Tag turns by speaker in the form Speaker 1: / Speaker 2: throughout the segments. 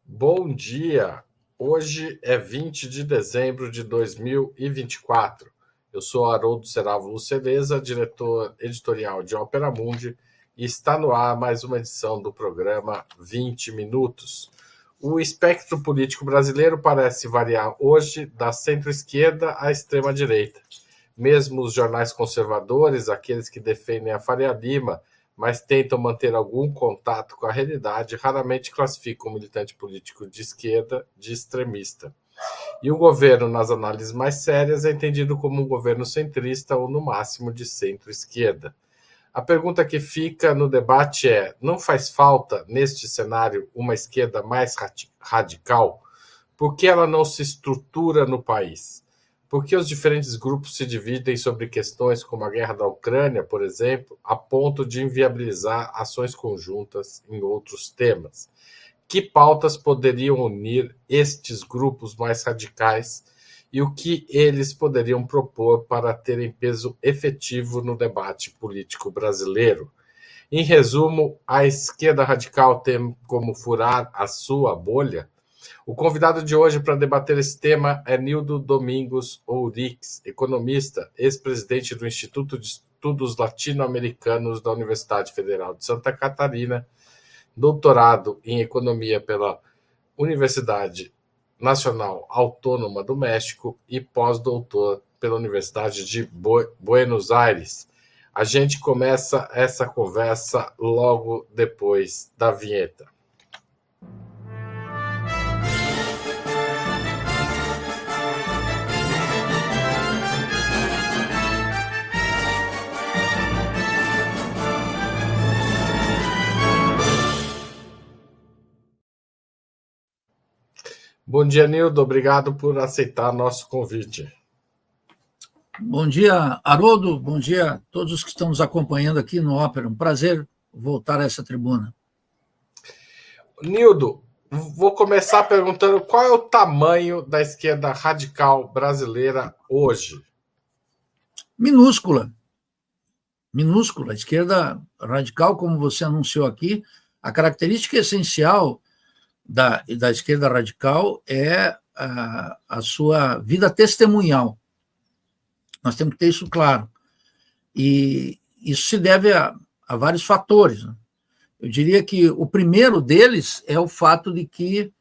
Speaker 1: Bom dia! Hoje é 20 de dezembro de 2024. Eu sou Haroldo Serávulo Cereza, diretor editorial de Opera Mundi, e está no ar mais uma edição do programa 20 Minutos. O espectro político brasileiro parece variar hoje da centro-esquerda à extrema-direita. Mesmo os jornais conservadores, aqueles que defendem a Faria Lima, mas tentam manter algum contato com a realidade, raramente classificam o militante político de esquerda de extremista. E o governo, nas análises mais sérias, é entendido como um governo centrista ou, no máximo, de centro-esquerda. A pergunta que fica no debate é: não faz falta, neste cenário, uma esquerda mais radical? Por que ela não se estrutura no país? Por que os diferentes grupos se dividem sobre questões como a guerra da Ucrânia, por exemplo, a ponto de inviabilizar ações conjuntas em outros temas? Que pautas poderiam unir estes grupos mais radicais e o que eles poderiam propor para terem peso efetivo no debate político brasileiro? Em resumo, a esquerda radical tem como furar a sua bolha? O convidado de hoje para debater esse tema é Nildo Domingos Ourix, economista, ex-presidente do Instituto de Estudos Latino-Americanos da Universidade Federal de Santa Catarina, doutorado em economia pela Universidade Nacional Autônoma do México e pós-doutor pela Universidade de Buenos Aires. A gente começa essa conversa logo depois da vinheta. Bom dia, Nildo. Obrigado por aceitar nosso convite.
Speaker 2: Bom dia, Haroldo. Bom dia a todos os que estão nos acompanhando aqui no Ópera. Um prazer voltar a essa tribuna.
Speaker 1: Nildo, vou começar perguntando qual é o tamanho da esquerda radical brasileira hoje?
Speaker 2: Minúscula. Minúscula. A esquerda radical, como você anunciou aqui, a característica essencial da esquerda radical é a sua vida testemunhal. Nós temos que ter isso claro. E isso se deve a vários fatores. Eu diria que o primeiro deles é o fato de que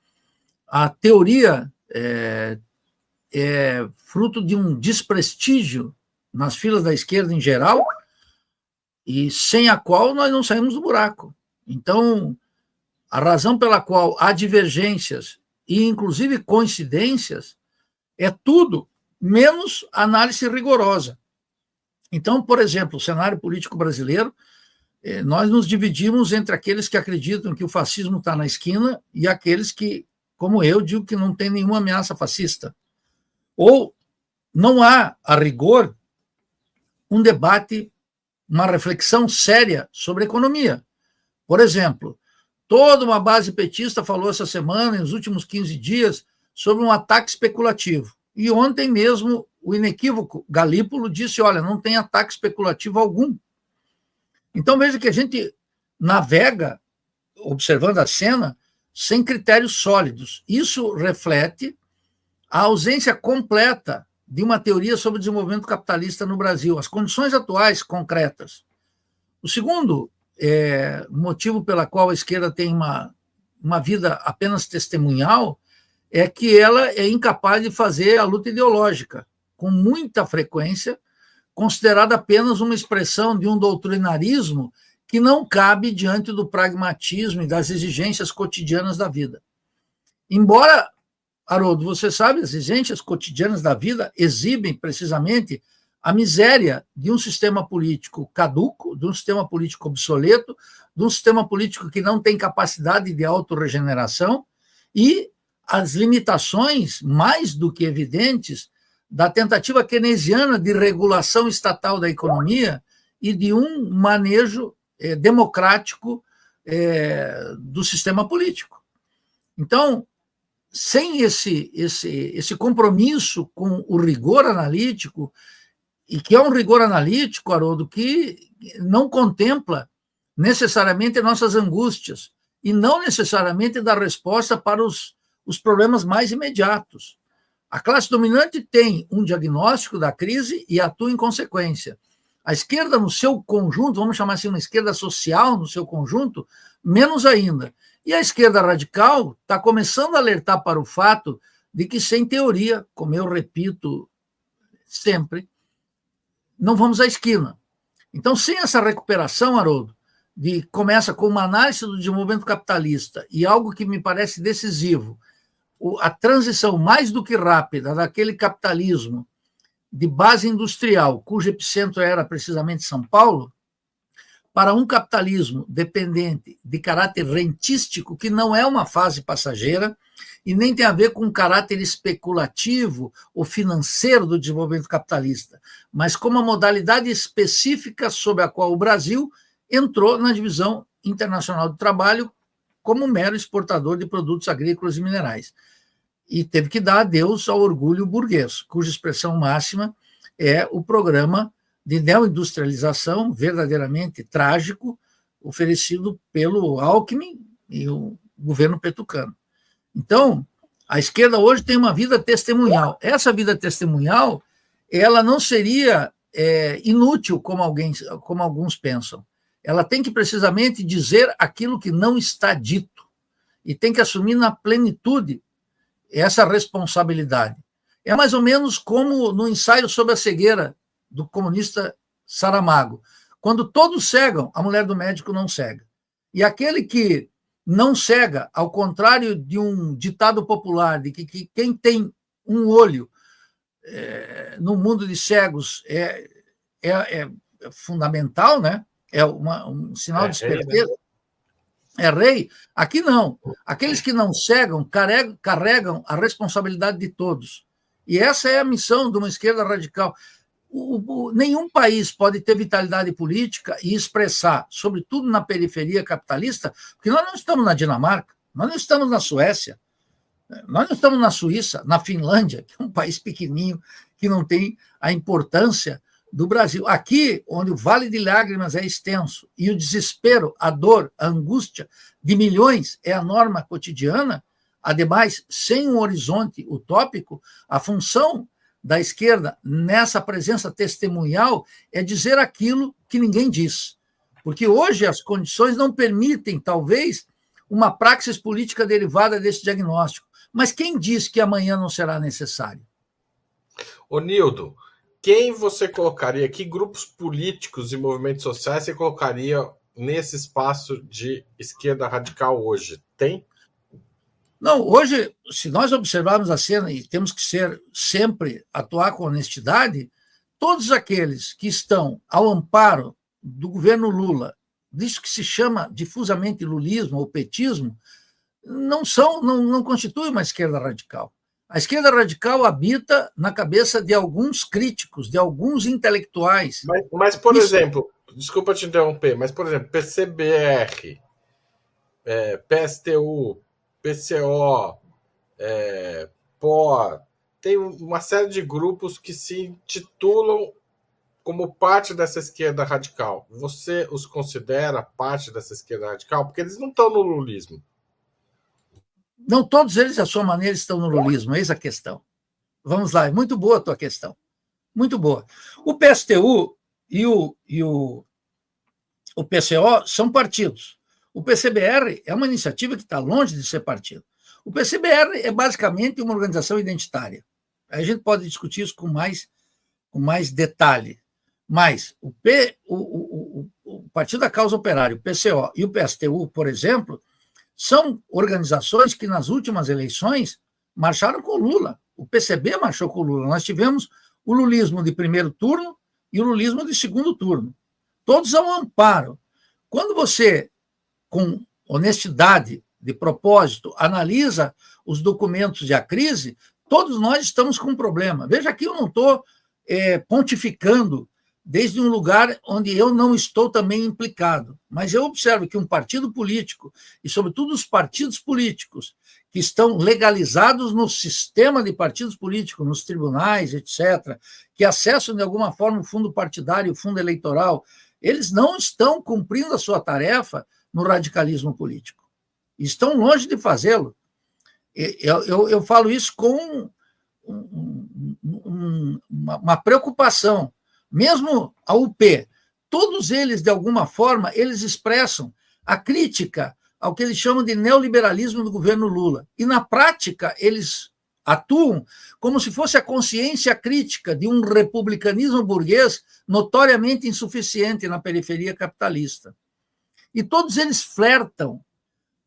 Speaker 2: a teoria é fruto de um desprestígio nas filas da esquerda em geral, e sem a qual nós não saímos do buraco. Então, a razão pela qual há divergências e, inclusive, coincidências é tudo menos análise rigorosa. Então, por exemplo, o cenário político brasileiro, nós nos dividimos entre aqueles que acreditam que o fascismo está na esquina e aqueles que, como eu, digo que não tem nenhuma ameaça fascista. Ou não há, a rigor, um debate, uma reflexão séria sobre economia. Por exemplo, toda uma base petista falou essa semana, nos últimos 15 dias, sobre um ataque especulativo. E ontem mesmo, o inequívoco Galípolo disse, olha, não tem ataque especulativo algum. Então, veja que a gente navega, observando a cena, sem critérios sólidos. Isso reflete a ausência completa de uma teoria sobre o desenvolvimento capitalista no Brasil, as condições atuais concretas. O segundo motivo pela qual a esquerda tem uma vida apenas testemunhal é que ela é incapaz de fazer a luta ideológica, com muita frequência, considerada apenas uma expressão de um doutrinarismo que não cabe diante do pragmatismo e das exigências cotidianas da vida. Embora, Haroldo, você sabe, as exigências cotidianas da vida exibem precisamente a miséria de um sistema político caduco, de um sistema político obsoleto, de um sistema político que não tem capacidade de autorregeneração e as limitações, mais do que evidentes, da tentativa keynesiana de regulação estatal da economia e de um manejo democrático do sistema político. Então, sem esse compromisso com o rigor analítico, e que é um rigor analítico, Haroldo, que não contempla necessariamente nossas angústias e não necessariamente dar resposta para os problemas mais imediatos. A classe dominante tem um diagnóstico da crise e atua em consequência. A esquerda, no seu conjunto, vamos chamar assim, uma esquerda social no seu conjunto, menos ainda. E a esquerda radical está começando a alertar para o fato de que, sem teoria, como eu repito sempre, não vamos à esquina. Então, sem essa recuperação, Haroldo, começa com uma análise do desenvolvimento capitalista e algo que me parece decisivo, a transição mais do que rápida daquele capitalismo de base industrial, cujo epicentro era precisamente São Paulo, para um capitalismo dependente de caráter rentístico, que não é uma fase passageira e nem tem a ver com um caráter especulativo ou financeiro do desenvolvimento capitalista, mas com uma modalidade específica sobre a qual o Brasil entrou na divisão internacional do trabalho como mero exportador de produtos agrícolas e minerais. E teve que dar adeus ao orgulho burguês, cuja expressão máxima é o programa de neoindustrialização verdadeiramente trágico oferecido pelo Alckmin e o governo petucano. Então, a esquerda hoje tem uma vida testemunhal. Essa vida testemunhal, ela não seria inútil, como alguns pensam. Ela tem que precisamente dizer aquilo que não está dito e tem que assumir na plenitude essa responsabilidade. É mais ou menos como no ensaio sobre a cegueira do comunista Saramago. Quando todos cegam, a mulher do médico não cega. E aquele que não cega, ao contrário de um ditado popular, de que quem tem um olho no mundo de cegos é fundamental, né? É um sinal de esperteza. É rei. Aqui não. Aqueles que não cegam carregam a responsabilidade de todos. E essa é a missão de uma esquerda radical. Nenhum país pode ter vitalidade política e expressar, sobretudo na periferia capitalista, porque nós não estamos na Dinamarca, nós não estamos na Suécia, nós não estamos na Suíça, na Finlândia, que é um país pequenininho, que não tem a importância do Brasil. Aqui, onde o Vale de Lágrimas é extenso e o desespero, a dor, a angústia de milhões é a norma cotidiana, ademais, sem um horizonte utópico, a função da esquerda nessa presença testemunhal é dizer aquilo que ninguém diz. Porque hoje as condições não permitem, talvez, uma praxis política derivada desse diagnóstico. Mas quem diz que amanhã não será necessário?
Speaker 1: Ô, Nildo, quem você colocaria, que grupos políticos e movimentos sociais você colocaria nesse espaço de esquerda radical hoje? Tem?
Speaker 2: Não, hoje, se nós observarmos a cena, e temos que sempre atuar com honestidade, todos aqueles que estão ao amparo do governo Lula, disso que se chama difusamente lulismo ou petismo, não constituem uma esquerda radical. A esquerda radical habita na cabeça de alguns críticos, de alguns intelectuais.
Speaker 1: Mas por exemplo, desculpa te interromper, mas, por exemplo, PCBR, PSTU, PCO, POR, tem uma série de grupos que se intitulam como parte dessa esquerda radical. Você os considera parte dessa esquerda radical? Porque eles não estão no lulismo.
Speaker 2: Não, todos eles, à sua maneira, estão no lulismo, eis a questão. Vamos lá, é muito boa a tua questão. Muito boa. O PSTU e o PCO são partidos. O PCBR é uma iniciativa que está longe de ser partido. O PCBR é basicamente uma organização identitária. A gente pode discutir isso com mais detalhe. Mas o Partido da Causa Operária, o PCO e o PSTU, por exemplo, são organizações que nas últimas eleições marcharam com o Lula. O PCB marchou com o Lula. Nós tivemos o lulismo de primeiro turno e o lulismo de segundo turno. Todos ao amparo. Quando você, com honestidade de propósito, analisa os documentos e a crise, todos nós estamos com um problema. Veja que eu não estou pontificando desde um lugar onde eu não estou também implicado. Mas eu observo que um partido político, e sobretudo os partidos políticos, que estão legalizados no sistema de partidos políticos, nos tribunais, etc., que acessam de alguma forma o fundo partidário, o fundo eleitoral, eles não estão cumprindo a sua tarefa no radicalismo político. estão longe de fazê-lo. Eu falo isso com uma preocupação. Mesmo a UP, todos eles, de alguma forma, eles expressam a crítica ao que eles chamam de neoliberalismo do governo Lula. E, na prática, eles atuam como se fosse a consciência crítica de um republicanismo burguês notoriamente insuficiente na periferia capitalista. E todos eles flertam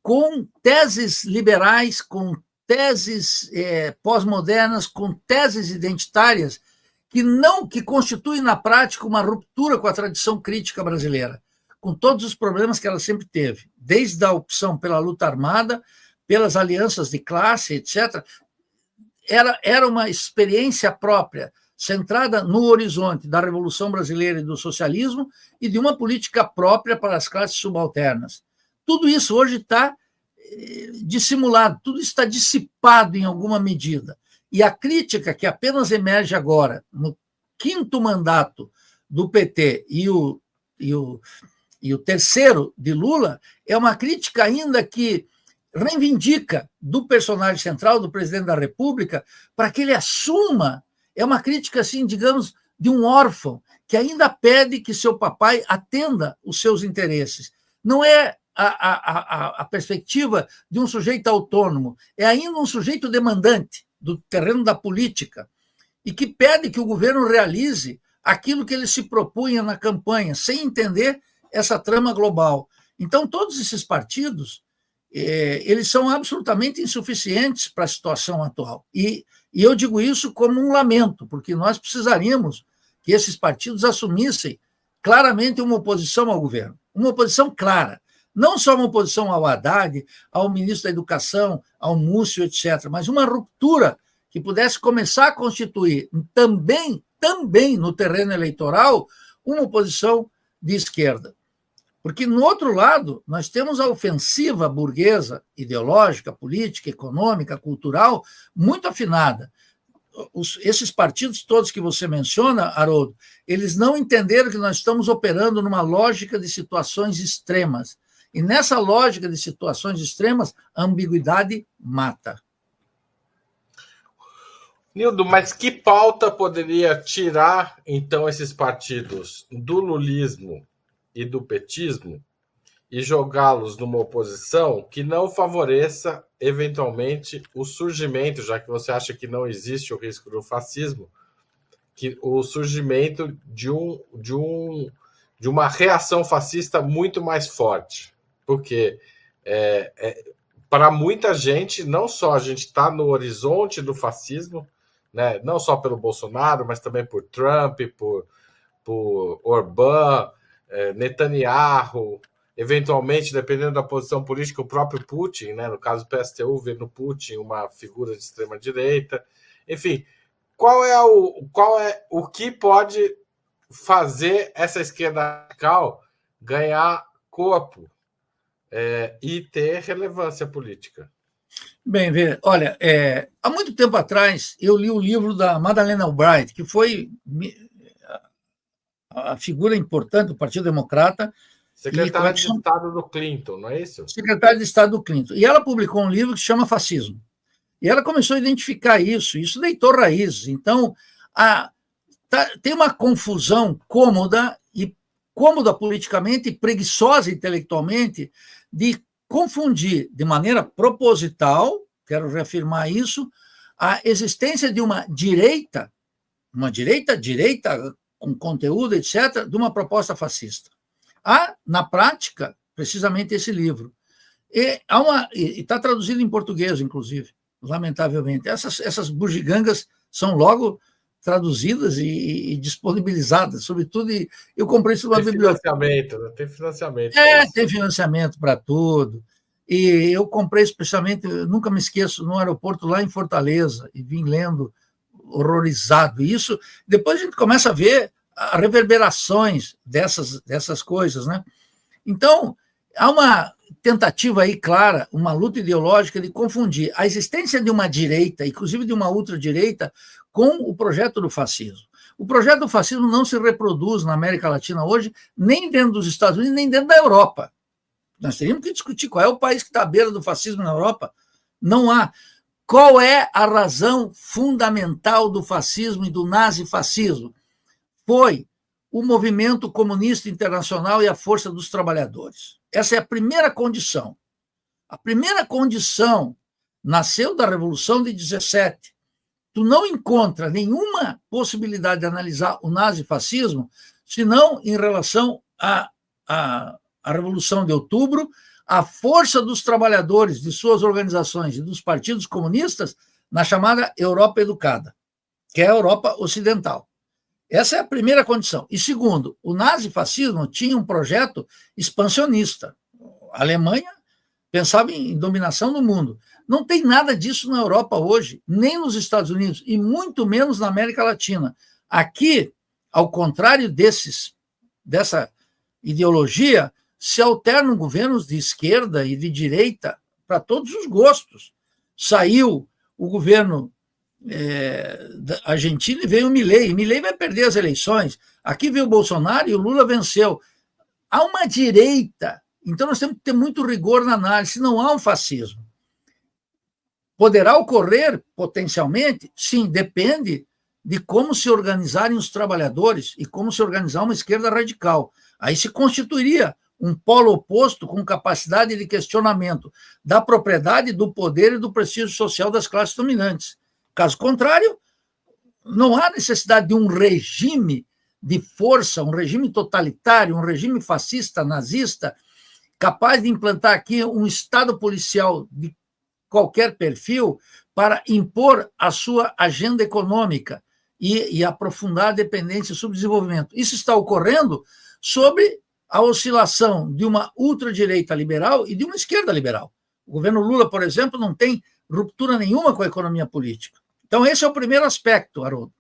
Speaker 2: com teses liberais, com teses pós-modernas, com teses identitárias que constituem na prática uma ruptura com a tradição crítica brasileira, com todos os problemas que ela sempre teve, desde a opção pela luta armada, pelas alianças de classe, etc. Era uma experiência própria, centrada no horizonte da Revolução Brasileira e do socialismo e de uma política própria para as classes subalternas. Tudo isso hoje está dissimulado, tudo está dissipado em alguma medida. E a crítica que apenas emerge agora, no 5º mandato do PT e o terceiro de Lula, é uma crítica ainda que reivindica do personagem central, do presidente da República, para que ele assuma. É uma crítica, assim, digamos, de um órfão, que ainda pede que seu papai atenda os seus interesses. Não é a perspectiva de um sujeito autônomo, é ainda um sujeito demandante do terreno da política e que pede que o governo realize aquilo que ele se propunha na campanha, sem entender essa trama global. Então, todos esses partidos, eles são absolutamente insuficientes para a situação atual. E eu digo isso como um lamento, porque nós precisaríamos que esses partidos assumissem claramente uma oposição ao governo, uma oposição clara, não só uma oposição ao Haddad, ao ministro da Educação, ao Múcio, etc., mas uma ruptura que pudesse começar a constituir também no terreno eleitoral uma oposição de esquerda. Porque, no outro lado, nós temos a ofensiva burguesa, ideológica, política, econômica, cultural, muito afinada. Esses partidos todos que você menciona, Haroldo, eles não entenderam que nós estamos operando numa lógica de situações extremas. E nessa lógica de situações extremas, a ambiguidade mata.
Speaker 1: Nildo, mas que pauta poderia tirar, então, esses partidos do lulismo e do petismo e jogá-los numa oposição que não favoreça, eventualmente, o surgimento, já que você acha que não existe o risco do fascismo, que o surgimento de uma reação fascista muito mais forte? Porque para muita gente, não só a gente está no horizonte do fascismo, né, não só pelo Bolsonaro, mas também por Trump, por Orbán, Netanyahu, eventualmente, dependendo da posição política, o próprio Putin, né, no caso do PSTU, vê no Putin uma figura de extrema-direita. Enfim, qual é o que pode fazer essa esquerda radical ganhar corpo e ter relevância política?
Speaker 2: Bem, olha, há muito tempo atrás eu li o livro da Madeleine Albright, que foi a figura importante do Partido Democrata.
Speaker 1: Secretária de Estado do Clinton, não é isso?
Speaker 2: Secretária de Estado do Clinton. E ela publicou um livro que se chama Fascismo. E ela começou a identificar isso deitou raízes. Então, tem uma confusão cômoda politicamente e preguiçosa intelectualmente de confundir de maneira proposital, quero reafirmar isso, a existência de uma direita com conteúdo, etc., de uma proposta fascista. Há, na prática, precisamente esse livro. E está traduzido em português, inclusive, lamentavelmente. Essas bugigangas são logo traduzidas e disponibilizadas, sobretudo, eu comprei isso numa biblioteca.
Speaker 1: Tem financiamento.
Speaker 2: Tem financiamento para tudo. E eu comprei especialmente, nunca me esqueço, no aeroporto lá em Fortaleza, e vim lendo horrorizado. E isso, depois a gente começa a ver as reverberações dessas coisas, né? Então, há uma tentativa aí clara, uma luta ideológica de confundir a existência de uma direita, inclusive de uma ultradireita, com o projeto do fascismo. O projeto do fascismo não se reproduz na América Latina hoje, nem dentro dos Estados Unidos, nem dentro da Europa. Nós teríamos que discutir qual é o país que está à beira do fascismo na Europa. Não há. Qual é a razão fundamental do fascismo e do nazifascismo? Foi o movimento comunista internacional e a força dos trabalhadores. Essa é a primeira condição. A primeira condição nasceu da Revolução de 17. Tu não encontra nenhuma possibilidade de analisar o nazifascismo senão em relação à Revolução de Outubro, a força dos trabalhadores, de suas organizações e dos partidos comunistas na chamada Europa Educada, que é a Europa Ocidental. Essa é a primeira condição. E segundo, o nazifascismo tinha um projeto expansionista. A Alemanha pensava em dominação do mundo. Não tem nada disso na Europa hoje, nem nos Estados Unidos, e muito menos na América Latina. Aqui, ao contrário dessa ideologia, se alternam governos de esquerda e de direita para todos os gostos. Saiu o governo da Argentina e veio o Milei. Milei vai perder as eleições. Aqui veio o Bolsonaro e o Lula venceu. Há uma direita. Então nós temos que ter muito rigor na análise. Não há um fascismo. Poderá ocorrer, potencialmente? Sim, depende de como se organizarem os trabalhadores e como se organizar uma esquerda radical. Aí se constituiria um polo oposto com capacidade de questionamento da propriedade, do poder e do prestígio social das classes dominantes. Caso contrário, não há necessidade de um regime de força, um regime totalitário, um regime fascista, nazista, capaz de implantar aqui um Estado policial de qualquer perfil para impor a sua agenda econômica e aprofundar a dependência e subdesenvolvimento. Isso está ocorrendo sobre a oscilação de uma ultradireita liberal e de uma esquerda liberal. O governo Lula, por exemplo, não tem ruptura nenhuma com a economia política. Então, esse é o primeiro aspecto, Haroldo.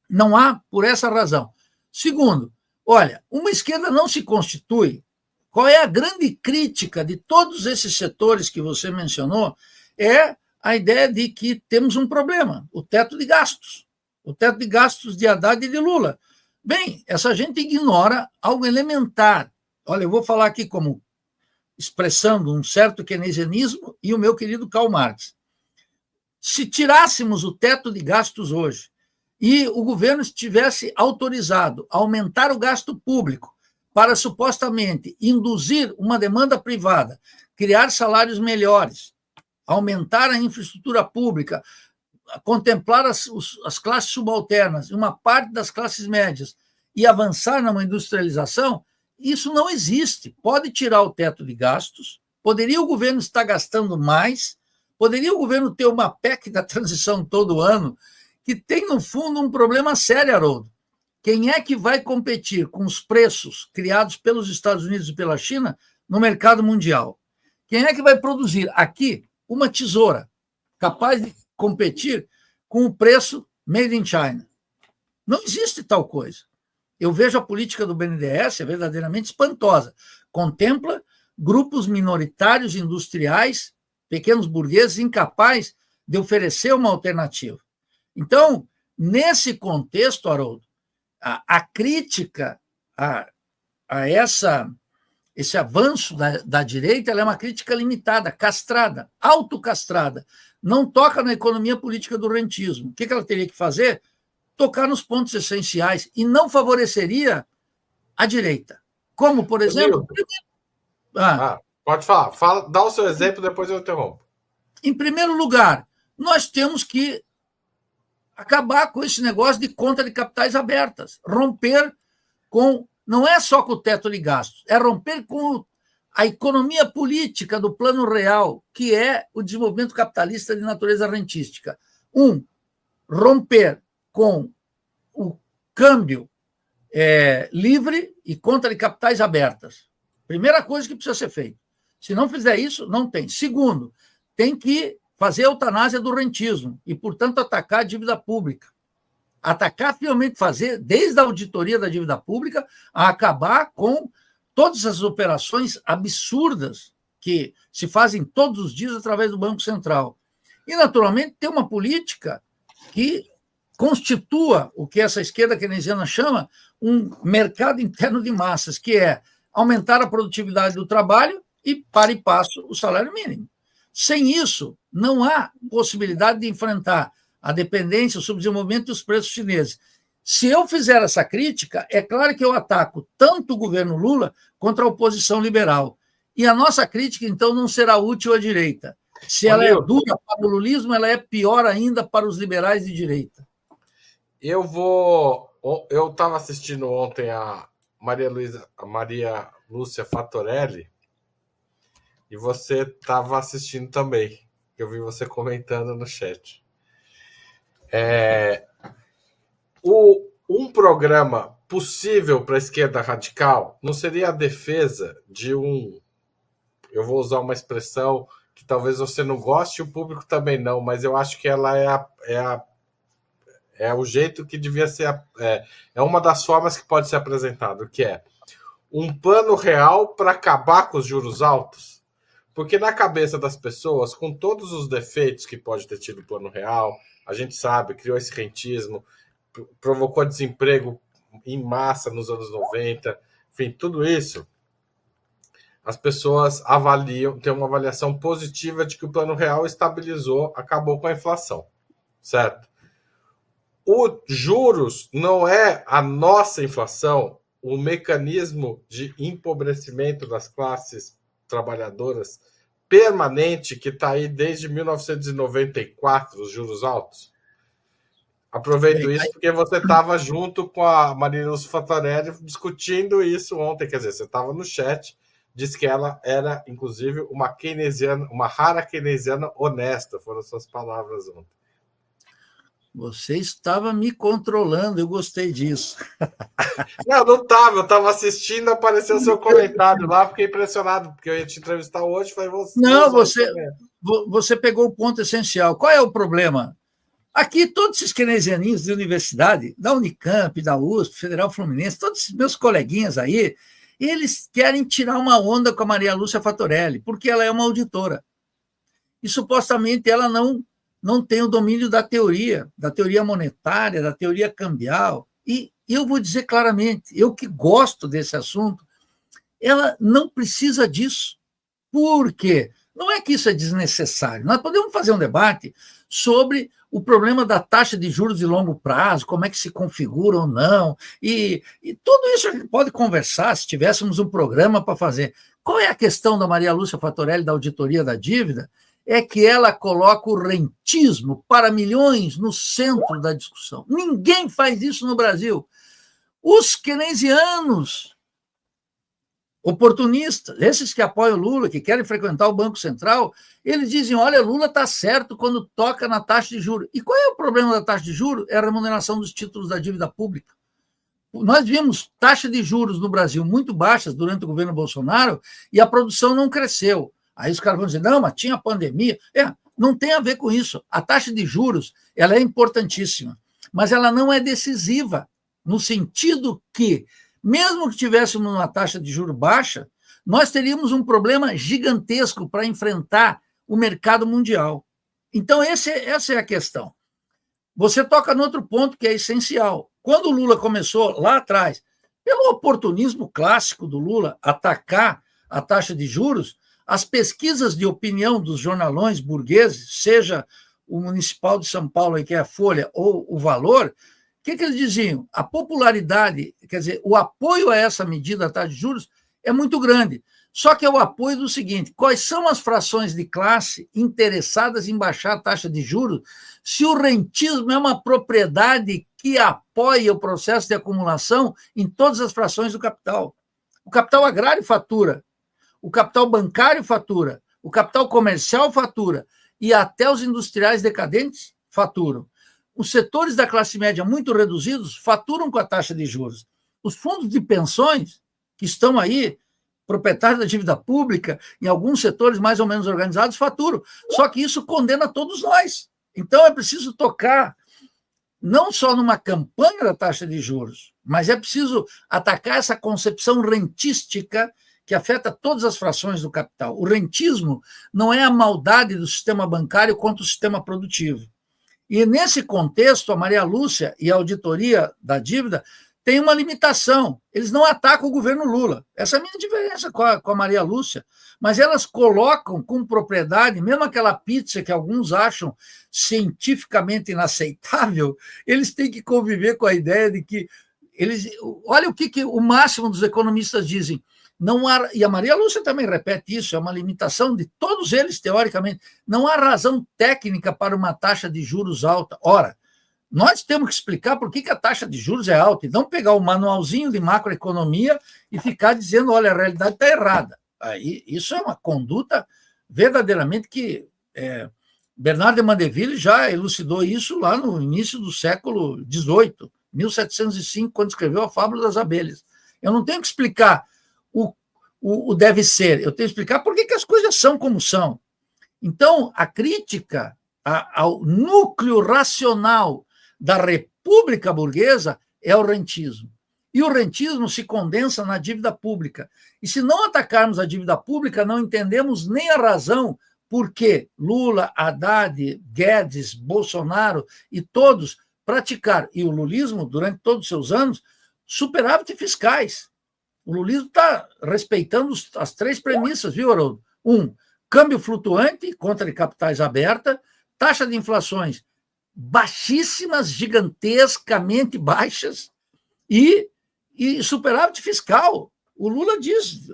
Speaker 2: Não há por essa razão. Segundo, olha, uma esquerda não se constitui. Qual é a grande crítica de todos esses setores que você mencionou? É a ideia de que temos um problema, o teto de gastos. O teto de gastos de Haddad e de Lula. Bem, essa gente ignora algo elementar. Olha, eu vou falar aqui como expressando um certo keynesianismo e o meu querido Karl Marx. Se tirássemos o teto de gastos hoje e o governo estivesse autorizado a aumentar o gasto público para supostamente induzir uma demanda privada, criar salários melhores, aumentar a infraestrutura pública, contemplar as classes subalternas e uma parte das classes médias e avançar numa industrialização, isso não existe. Pode tirar o teto de gastos, poderia o governo estar gastando mais, poderia o governo ter uma PEC da transição todo ano, que tem, no fundo, um problema sério, Haroldo. Quem é que vai competir com os preços criados pelos Estados Unidos e pela China no mercado mundial? Quem é que vai produzir aqui uma tesoura capaz de competir com o preço made in China? Não existe tal coisa. Eu vejo a política do BNDES é verdadeiramente espantosa. Contempla grupos minoritários industriais, pequenos burgueses, incapazes de oferecer uma alternativa. Então, nesse contexto, Haroldo, a crítica a esse avanço da direita ela é uma crítica limitada, castrada, autocastrada. Não toca na economia política do rentismo. O que ela teria que fazer? Tocar nos pontos essenciais e não favoreceria a direita. Como, por exemplo...
Speaker 1: Pode falar. Dá o seu exemplo, depois eu interrompo.
Speaker 2: Em primeiro lugar, nós temos que acabar com esse negócio de conta de capitais abertas, romper com... Não é só com o teto de gastos, é romper com a economia política do plano real, que é o desenvolvimento capitalista de natureza rentística. Romper com o câmbio livre e conta de capitais abertas. Primeira coisa que precisa ser feita. Se não fizer isso, não tem. Segundo, tem que fazer a eutanásia do rentismo e, portanto, atacar a dívida pública. Atacar, finalmente, fazer, desde a auditoria da dívida pública, a acabar com todas as operações absurdas que se fazem todos os dias através do Banco Central. E, naturalmente, ter uma política que constitua o que essa esquerda keynesiana chama um mercado interno de massas, que é aumentar a produtividade do trabalho e para e passo o salário mínimo. Sem isso, não há possibilidade de enfrentar a dependência, o subdesenvolvimento e os preços chineses. Se eu fizer essa crítica, é claro que eu ataco tanto o governo Lula contra a oposição liberal. E a nossa crítica, então, não será útil à direita. Se ela é dura para o lulismo, ela é pior ainda para os liberais de direita.
Speaker 1: Eu estava assistindo ontem a Maria Lúcia Fatorelli e você estava assistindo também. Eu vi você comentando no chat. Um programa possível para a esquerda radical não seria a defesa de um... Eu vou usar uma expressão que talvez você não goste e o público também não, mas eu acho que ela é o jeito que devia ser... É uma das formas que pode ser apresentado, que é um plano real para acabar com os juros altos. Porque na cabeça das pessoas, com todos os defeitos que pode ter tido o plano real, a gente sabe, criou esse rentismo, provocou desemprego em massa nos anos 90, enfim, tudo isso, as pessoas têm uma avaliação positiva de que o plano real estabilizou, acabou com a inflação, certo? O juros não é a nossa inflação, o mecanismo de empobrecimento das classes trabalhadoras permanente que está aí desde 1994, os juros altos. Aproveito isso porque você estava junto com a Maria Lúcia Fatorelli discutindo isso ontem, quer dizer, você estava no chat, disse que ela era, inclusive, uma keynesiana, uma rara keynesiana honesta, foram as suas palavras ontem.
Speaker 2: Você estava me controlando, eu gostei disso.
Speaker 1: Não estava, eu estava assistindo, apareceu o seu comentário lá, fiquei impressionado, porque eu ia te entrevistar hoje, falei,
Speaker 2: você pegou o ponto essencial. Qual é o problema? Aqui, todos esses keynesianinhos de universidade, da Unicamp, da USP, Federal Fluminense, todos esses meus coleguinhas aí, eles querem tirar uma onda com a Maria Lúcia Fatorelli, porque ela é uma auditora. E, supostamente, ela não tem o domínio da teoria monetária, da teoria cambial. E eu vou dizer claramente, eu que gosto desse assunto, ela não precisa disso. Por quê? Não é que isso é desnecessário. Nós podemos fazer um debate sobre o problema da taxa de juros de longo prazo, como é que se configura ou não, e tudo isso a gente pode conversar se tivéssemos um programa para fazer. Qual é a questão da Maria Lúcia Fatorelli, da auditoria da dívida? É que ela coloca o rentismo para milhões no centro da discussão. Ninguém faz isso no Brasil. Os keynesianos oportunistas, esses que apoiam Lula, que querem frequentar o Banco Central, eles dizem, olha, Lula está certo quando toca na taxa de juros. E qual é o problema da taxa de juros? É a remuneração dos títulos da dívida pública. Nós vimos taxa de juros no Brasil muito baixas durante o governo Bolsonaro e a produção não cresceu. Aí os caras vão dizer, não, mas tinha pandemia. Não tem a ver com isso. A taxa de juros ela é importantíssima, mas ela não é decisiva, no sentido que, mesmo que tivéssemos uma taxa de juros baixa, nós teríamos um problema gigantesco para enfrentar o mercado mundial. Então, essa é a questão. Você toca no outro ponto que é essencial. Quando o Lula começou lá atrás, pelo oportunismo clássico do Lula, atacar a taxa de juros, as pesquisas de opinião dos jornalões burgueses, seja o Municipal de São Paulo, que é a Folha, ou o Valor, o que eles diziam? A popularidade, quer dizer, o apoio a essa medida da taxa de juros é muito grande. Só que é o apoio do seguinte, quais são as frações de classe interessadas em baixar a taxa de juros se o rentismo é uma propriedade que apoia o processo de acumulação em todas as frações do capital? O capital agrário fatura, o capital bancário fatura, o capital comercial fatura e até os industriais decadentes faturam. Os setores da classe média muito reduzidos faturam com a taxa de juros. Os fundos de pensões, que estão aí, proprietários da dívida pública, em alguns setores mais ou menos organizados, faturam. Só que isso condena todos nós. Então, é preciso tocar não só numa campanha da taxa de juros, mas é preciso atacar essa concepção rentística que afeta todas as frações do capital. O rentismo não é a maldade do sistema bancário contra o sistema produtivo. E, nesse contexto, a Maria Lúcia e a auditoria da dívida tem uma limitação. Eles não atacam o governo Lula. Essa é a minha diferença com a Maria Lúcia. Mas elas colocam com propriedade, mesmo aquela pizza que alguns acham cientificamente inaceitável, eles têm que conviver com a ideia de que eles. Olha o que o máximo dos economistas dizem. Não há, e a Maria Lúcia também repete isso, é uma limitação de todos eles, teoricamente. Não há razão técnica para uma taxa de juros alta. Ora, nós temos que explicar por que a taxa de juros é alta e não pegar o manualzinho de macroeconomia e ficar dizendo, olha, a realidade está errada. Aí, isso é uma conduta verdadeiramente que Bernard de Mandeville já elucidou isso lá no início do século XVIII, 1705, quando escreveu a Fábula das Abelhas. Eu não tenho que explicar o deve ser, eu tenho que explicar por que as coisas são como são. Então, a crítica ao núcleo racional da república burguesa é o rentismo. E o rentismo se condensa na dívida pública. E se não atacarmos a dívida pública, não entendemos nem a razão por que Lula, Haddad, Guedes, Bolsonaro e todos praticaram, e o lulismo, durante todos os seus anos, superávit fiscais. O lulismo está respeitando as três premissas, viu, Haroldo? Câmbio flutuante, conta de capitais aberta, taxa de inflações baixíssimas, gigantescamente baixas, e superávit fiscal. O Lula diz,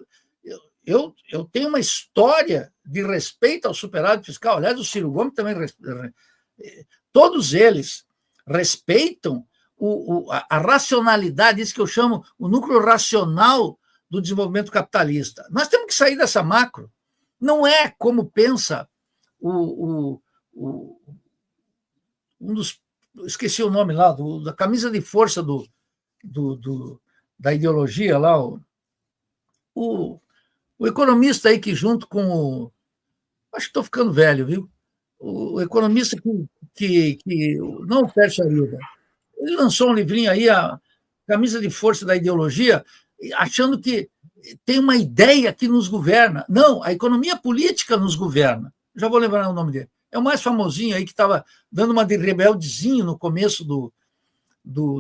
Speaker 2: eu tenho uma história de respeito ao superávit fiscal. Aliás, o Ciro Gomes também, todos eles respeitam a racionalidade, isso que eu chamo o núcleo racional do desenvolvimento capitalista. Nós temos que sair dessa macro. Não é como pensa esqueci o nome lá, da camisa de força da ideologia lá, o economista aí que junto com acho que estou ficando velho, viu? O economista que não o Pércio Arruda, ele lançou um livrinho aí, a camisa de força da ideologia, achando que tem uma ideia que nos governa. Não, a economia política nos governa. Já vou lembrar o nome dele. É o mais famosinho aí, que estava dando uma de rebeldezinho no começo do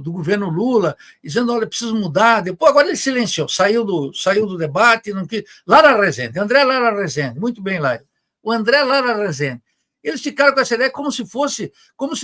Speaker 2: governo Lula, dizendo, olha, preciso mudar. Depois, agora ele silenciou, saiu do debate. Não quis. Lara Rezende, André Lara Rezende, muito bem, Lara. O André Lara Rezende. Eles ficaram com essa ideia como se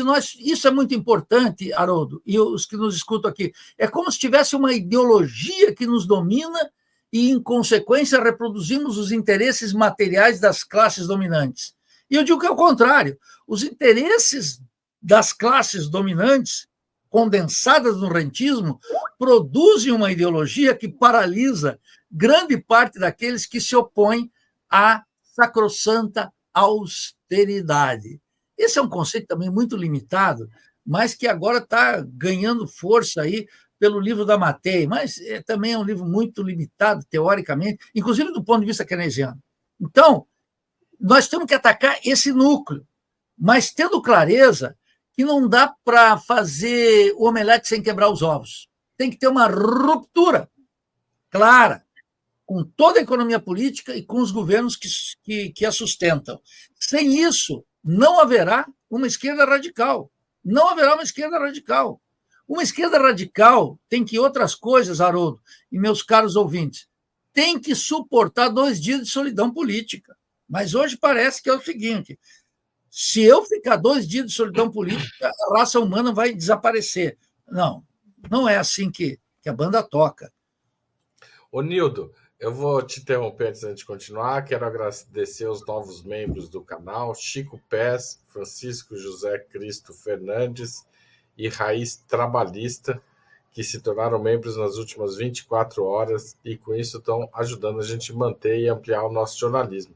Speaker 2: nós... Isso é muito importante, Haroldo, e os que nos escutam aqui. É como se tivesse uma ideologia que nos domina e, em consequência, reproduzimos os interesses materiais das classes dominantes. E eu digo que é o contrário. Os interesses das classes dominantes, condensadas no rentismo, produzem uma ideologia que paralisa grande parte daqueles que se opõem à sacrossanta austeridade. Esse é um conceito também muito limitado, mas que agora está ganhando força aí pelo livro da Mattei, mas também é um livro muito limitado, teoricamente, inclusive do ponto de vista keynesiano. Então, nós temos que atacar esse núcleo, mas tendo clareza que não dá para fazer o omelete sem quebrar os ovos. Tem que ter uma ruptura clara com toda a economia política e com os governos que a sustentam. Sem isso, não haverá uma esquerda radical. Não haverá uma esquerda radical. Uma esquerda radical tem que outras coisas, Haroldo, e meus caros ouvintes, tem que suportar 2 dias de solidão política. Mas hoje parece que é o seguinte, se eu ficar 2 dias de solidão política, a raça humana vai desaparecer. Não, não é assim que a banda toca.
Speaker 1: Ô, Nildo, eu vou te interromper antes de continuar. Quero agradecer os novos membros do canal, Chico Pés, Francisco José Cristo Fernandes e Raiz Trabalhista, que se tornaram membros nas últimas 24 horas e, com isso, estão ajudando a gente a manter e ampliar o nosso jornalismo.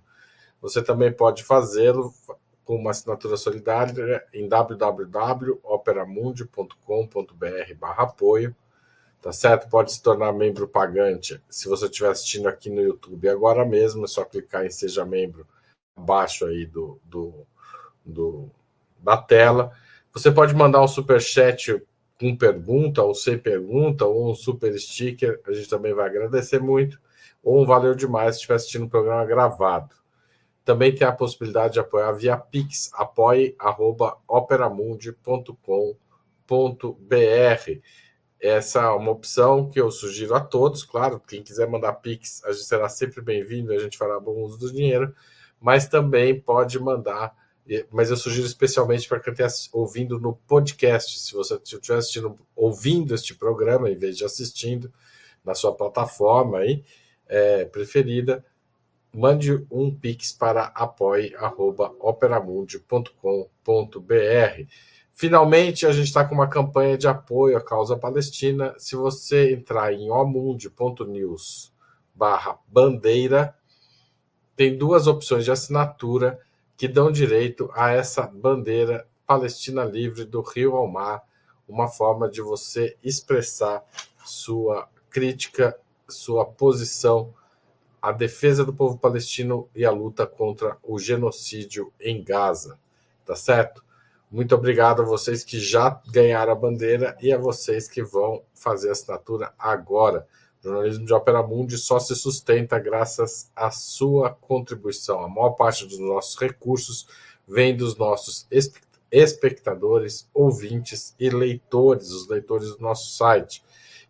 Speaker 1: Você também pode fazê-lo com uma assinatura solidária em www.operamundi.com.br/apoio. Tá certo? Pode se tornar membro pagante se você estiver assistindo aqui no YouTube agora mesmo. É só clicar em Seja Membro abaixo aí da tela. Você pode mandar um superchat com pergunta ou sem pergunta, ou um super sticker, a gente também vai agradecer muito, ou um valeu demais se estiver assistindo o programa gravado. Também tem a possibilidade de apoiar via Pix, apoie@operamundi.com.br. Essa é uma opção que eu sugiro a todos, claro, quem quiser mandar Pix, a gente será sempre bem-vindo, a gente fará bom uso do dinheiro, mas também pode mandar, mas eu sugiro especialmente para quem esteja ouvindo no podcast, se você estiver ouvindo este programa, em vez de assistindo na sua plataforma aí, preferida, mande um Pix para apoie@operamundi.com.br. Finalmente, a gente está com uma campanha de apoio à causa palestina. Se você entrar em omundi.news/bandeira, tem 2 opções de assinatura que dão direito a essa bandeira Palestina livre do rio ao mar, uma forma de você expressar sua crítica, sua posição à defesa do povo palestino e a luta contra o genocídio em Gaza. Tá certo? Muito obrigado a vocês que já ganharam a bandeira e a vocês que vão fazer a assinatura agora. O jornalismo de Ópera Mundi só se sustenta graças à sua contribuição. A maior parte dos nossos recursos vem dos nossos espectadores, ouvintes e leitores, os leitores do nosso site.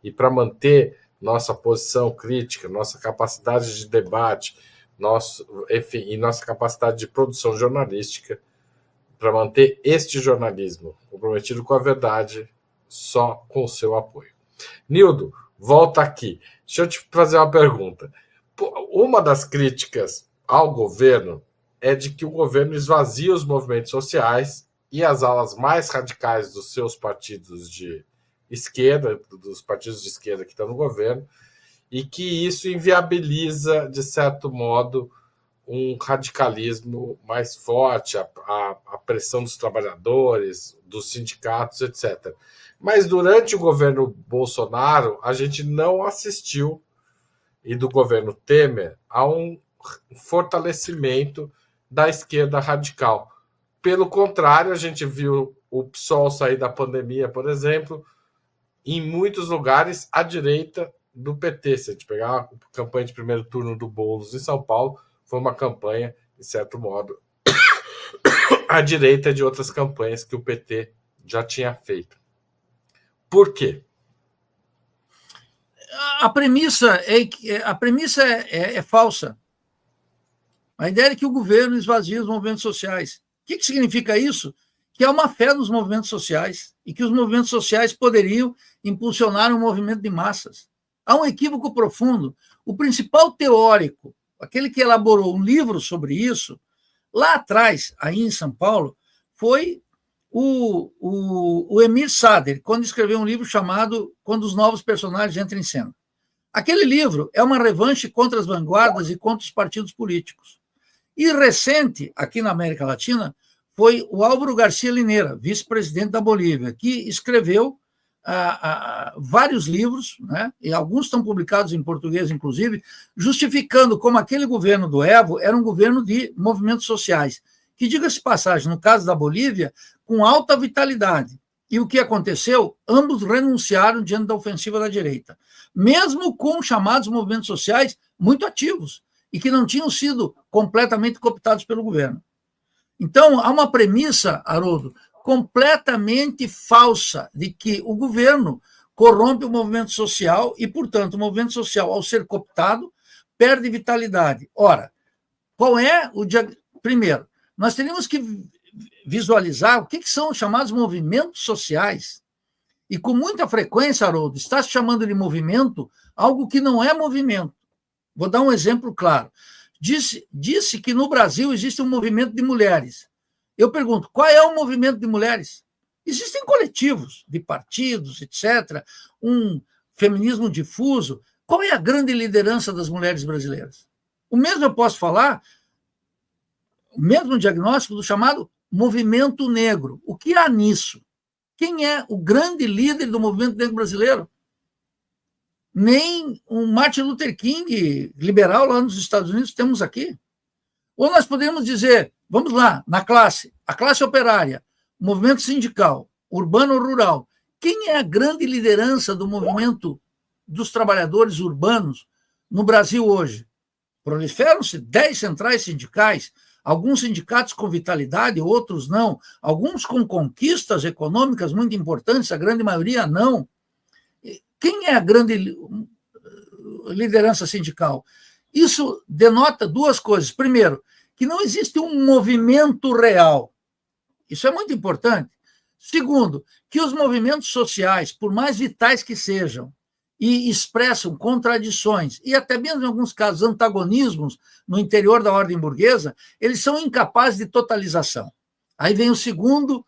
Speaker 1: E para manter nossa posição crítica, nossa capacidade de debate, e nossa capacidade de produção jornalística, para manter este jornalismo comprometido com a verdade, só com o seu apoio. Nildo, volta aqui. Deixa eu te fazer uma pergunta. Uma das críticas ao governo é de que o governo esvazia os movimentos sociais e as alas mais radicais dos seus partidos de esquerda, dos partidos de esquerda que estão no governo, e que isso inviabiliza, de certo modo, um radicalismo mais forte, a pressão dos trabalhadores, dos sindicatos, etc. Mas durante o governo Bolsonaro, a gente não assistiu, e do governo Temer, a um fortalecimento da esquerda radical. Pelo contrário, a gente viu o PSOL sair da pandemia, por exemplo, em muitos lugares à direita do PT. Se a gente pegar a campanha de primeiro turno do Boulos em São Paulo, foi uma campanha, de certo modo, à direita de outras campanhas que o PT já tinha feito. Por quê?
Speaker 2: A premissa é falsa. A ideia é que o governo esvazia os movimentos sociais. O que significa isso? Que há uma fé nos movimentos sociais e que os movimentos sociais poderiam impulsionar um movimento de massas. Há um equívoco profundo. O principal teórico, aquele que elaborou um livro sobre isso, lá atrás, aí em São Paulo, foi o Emir Sader, quando escreveu um livro chamado Quando os Novos Personagens Entram em Cena. Aquele livro é uma revanche contra as vanguardas e contra os partidos políticos. E recente, aqui na América Latina, foi o Álvaro Garcia Linera, vice-presidente da Bolívia, que escreveu vários livros, né, e alguns estão publicados em português, inclusive, justificando como aquele governo do Evo era um governo de movimentos sociais, que, diga-se de passagem, no caso da Bolívia, com alta vitalidade. E o que aconteceu? Ambos renunciaram diante da ofensiva da direita, mesmo com chamados movimentos sociais muito ativos, e que não tinham sido completamente cooptados pelo governo. Então, há uma premissa, Haroldo, completamente falsa de que o governo corrompe o movimento social e, portanto, o movimento social, ao ser cooptado, perde vitalidade. Ora, qual é o primeiro, nós teríamos que visualizar o que são os chamados movimentos sociais. E com muita frequência, Haroldo, está se chamando de movimento algo que não é movimento. Vou dar um exemplo claro. Disse que no Brasil existe um movimento de mulheres. Eu pergunto, qual é o movimento de mulheres? Existem coletivos de partidos, etc., um feminismo difuso. Qual é a grande liderança das mulheres brasileiras? O mesmo eu posso falar, o mesmo diagnóstico do chamado movimento negro. O que há nisso? Quem é o grande líder do movimento negro brasileiro? Nem um Martin Luther King liberal lá nos Estados Unidos temos aqui. Ou nós podemos dizer, vamos lá, na classe, a classe operária, movimento sindical, urbano-rural. Quem é a grande liderança do movimento dos trabalhadores urbanos no Brasil hoje? Proliferam-se 10 centrais sindicais, alguns sindicatos com vitalidade, outros não, alguns com conquistas econômicas muito importantes, a grande maioria não. quem é a grande liderança sindical? Isso denota duas coisas. Primeiro, que não existe um movimento real. Isso é muito importante. Segundo, que os movimentos sociais, por mais vitais que sejam, e expressam contradições, e até mesmo, em alguns casos, antagonismos no interior da ordem burguesa, eles são incapazes de totalização. Aí vem o segundo,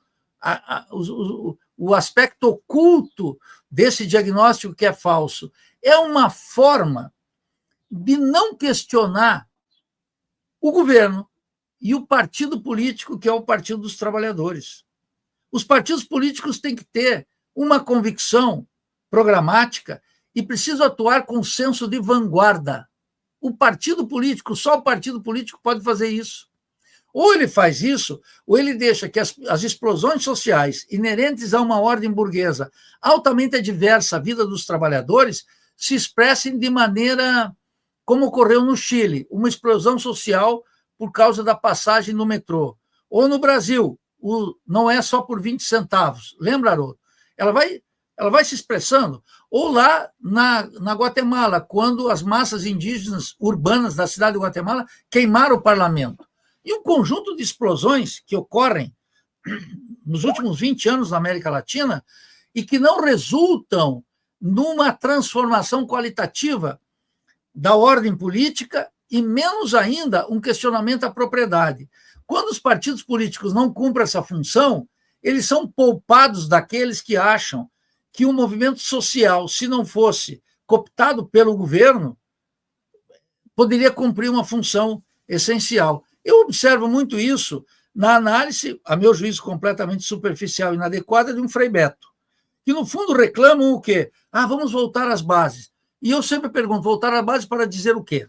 Speaker 2: o aspecto oculto desse diagnóstico que é falso. É uma forma de não questionar o governo e o partido político, que é o Partido dos Trabalhadores. Os partidos políticos têm que ter uma convicção programática e precisam atuar com senso de vanguarda. O partido político, só o partido político pode fazer isso. Ou ele faz isso, ou ele deixa que as explosões sociais inerentes a uma ordem burguesa altamente adversa à vida dos trabalhadores se expressem de maneira como ocorreu no Chile, uma explosão social por causa da passagem no metrô. Ou no Brasil, não é só por 20 centavos. Lembra, Haroldo? Ela vai se expressando. Ou lá na Guatemala, quando as massas indígenas urbanas da cidade de Guatemala queimaram o parlamento. E um conjunto de explosões que ocorrem nos últimos 20 anos na América Latina e que não resultam numa transformação qualitativa da ordem política e, menos ainda, um questionamento à propriedade. Quando os partidos políticos não cumprem essa função, eles são poupados daqueles que acham que o movimento social, se não fosse cooptado pelo governo, poderia cumprir uma função essencial. Eu observo muito isso na análise, a meu juízo completamente superficial e inadequada, de um Frei Beto, que, no fundo, reclamam o quê? Vamos voltar às bases. E eu sempre pergunto, voltar às bases para dizer o quê?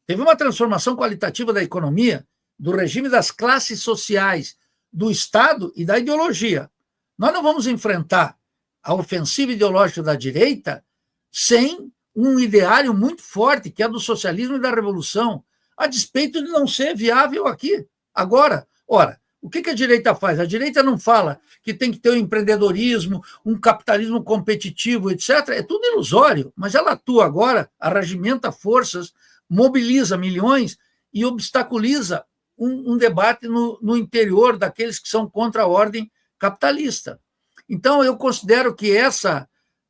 Speaker 2: Teve uma transformação qualitativa da economia, do regime das classes sociais, do Estado e da ideologia. Nós não vamos enfrentar a ofensiva ideológica da direita sem um ideário muito forte, que é do socialismo e da revolução, a despeito de não ser viável aqui, agora. Ora, o que a direita faz? A direita não fala que tem que ter um empreendedorismo, um capitalismo competitivo, etc. É tudo ilusório, mas ela atua agora, arregimenta forças, mobiliza milhões e obstaculiza um debate no interior daqueles que são contra a ordem capitalista. Então, eu considero que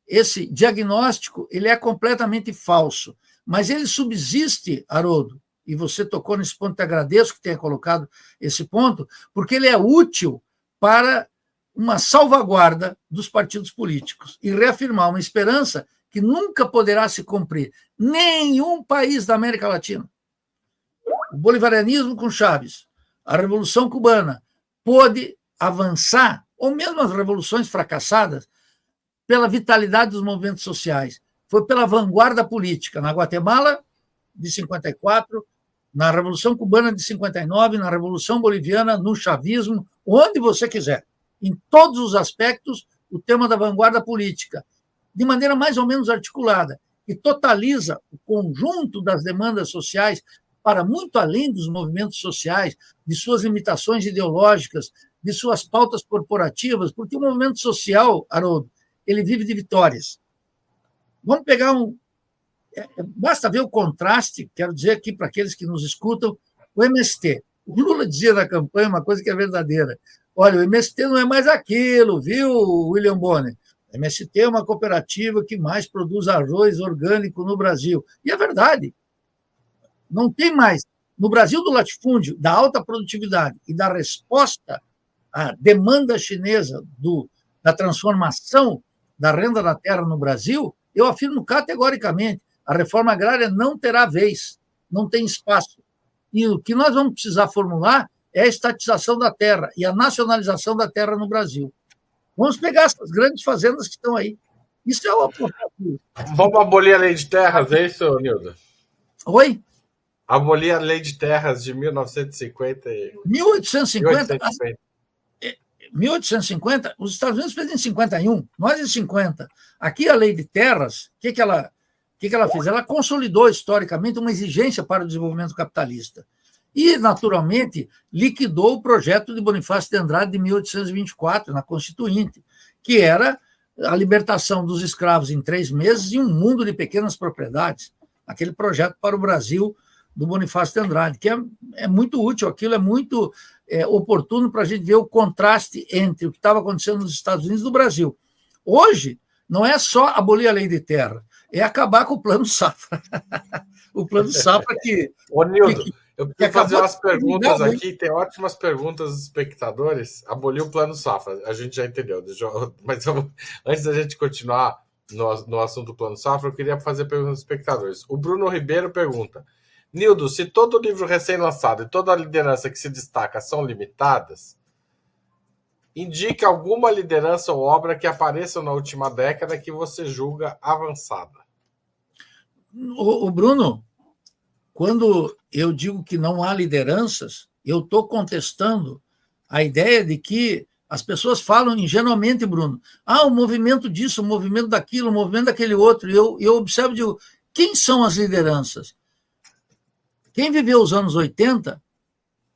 Speaker 2: esse diagnóstico ele é completamente falso, mas ele subsiste, Haroldo, e você tocou nesse ponto, te agradeço que tenha colocado esse ponto, porque ele é útil para uma salvaguarda dos partidos políticos e reafirmar uma esperança que nunca poderá se cumprir. Nenhum país da América Latina. O bolivarianismo com Chávez, a Revolução Cubana, pôde avançar, ou mesmo as revoluções fracassadas, pela vitalidade dos movimentos sociais. Foi pela vanguarda política. Na Guatemala, de 54, na Revolução Cubana de 59, na Revolução Boliviana, no chavismo, onde você quiser. Em todos os aspectos, o tema da vanguarda política, de maneira mais ou menos articulada, que totaliza o conjunto das demandas sociais para muito além dos movimentos sociais, de suas limitações ideológicas, de suas pautas corporativas, porque o movimento social, Haroldo, ele vive de vitórias. Vamos pegar basta ver o contraste, quero dizer aqui para aqueles que nos escutam, o MST. O Lula dizia na campanha uma coisa que é verdadeira. Olha, o MST não é mais aquilo, viu, William Bonner? O MST é uma cooperativa que mais produz arroz orgânico no Brasil. E é verdade. Não tem mais. No Brasil do latifúndio, da alta produtividade e da resposta à demanda chinesa da transformação da renda da terra no Brasil, eu afirmo categoricamente, a reforma agrária não terá vez, não tem espaço. E o que nós vamos precisar formular é a estatização da terra e a nacionalização da terra no Brasil. Vamos pegar essas grandes fazendas que estão aí. Isso é uma...
Speaker 1: Vamos abolir a lei de terras, é isso, Nildo?
Speaker 2: Oi?
Speaker 1: Abolir a lei de terras de 1950.
Speaker 2: 1850, os Estados Unidos fez em 51, nós em 50. Aqui a lei de terras, o que ela fez? Ela consolidou historicamente uma exigência para o desenvolvimento capitalista. E, naturalmente, liquidou o projeto de Bonifácio de Andrade de 1824, na Constituinte, que era a libertação dos escravos em 3 meses e um mundo de pequenas propriedades, aquele projeto para o Brasil do Bonifácio de Andrade, que é muito útil, aquilo é muito oportuno para a gente ver o contraste entre o que estava acontecendo nos Estados Unidos e no Brasil. Hoje, não é só abolir a lei de terra, é acabar com o Plano Safra. O Plano Safra que...
Speaker 1: Ô, Nildo, eu preciso fazer umas perguntas aqui, tem ótimas perguntas dos espectadores. Aboliu o Plano Safra, a gente já entendeu. Mas antes da gente continuar no assunto do Plano Safra, eu queria fazer perguntas dos espectadores. O Bruno Ribeiro pergunta: Nildo, se todo livro recém-lançado e toda a liderança que se destaca são limitadas, indique alguma liderança ou obra que apareça na última década que você julga avançada.
Speaker 2: O Bruno, quando eu digo que não há lideranças, eu estou contestando a ideia de que as pessoas falam ingenuamente, Bruno, o movimento disso, o movimento daquilo, o movimento daquele outro. Eu observo e digo, quem são as lideranças? Quem viveu os anos 80,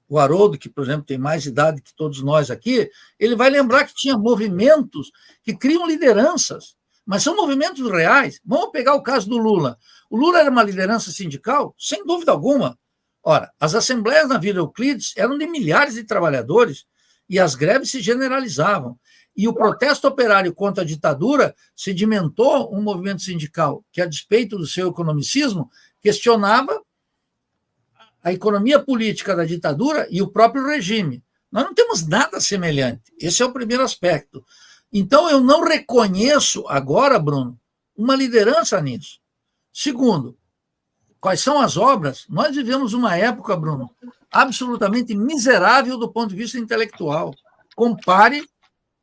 Speaker 2: o Haroldo, que, por exemplo, tem mais idade que todos nós aqui, ele vai lembrar que tinha movimentos que criam lideranças, mas são movimentos reais. Vamos pegar o caso do Lula. O Lula era uma liderança sindical? Sem dúvida alguma. Ora, as assembleias na Vila Euclides eram de milhares de trabalhadores e as greves se generalizavam. E o protesto operário contra a ditadura sedimentou um movimento sindical que, a despeito do seu economicismo, questionava a economia política da ditadura e o próprio regime. Nós não temos nada semelhante. Esse é o primeiro aspecto. Então, eu não reconheço agora, Bruno, uma liderança nisso. Segundo, quais são as obras? Nós vivemos uma época, Bruno, absolutamente miserável do ponto de vista intelectual. Compare,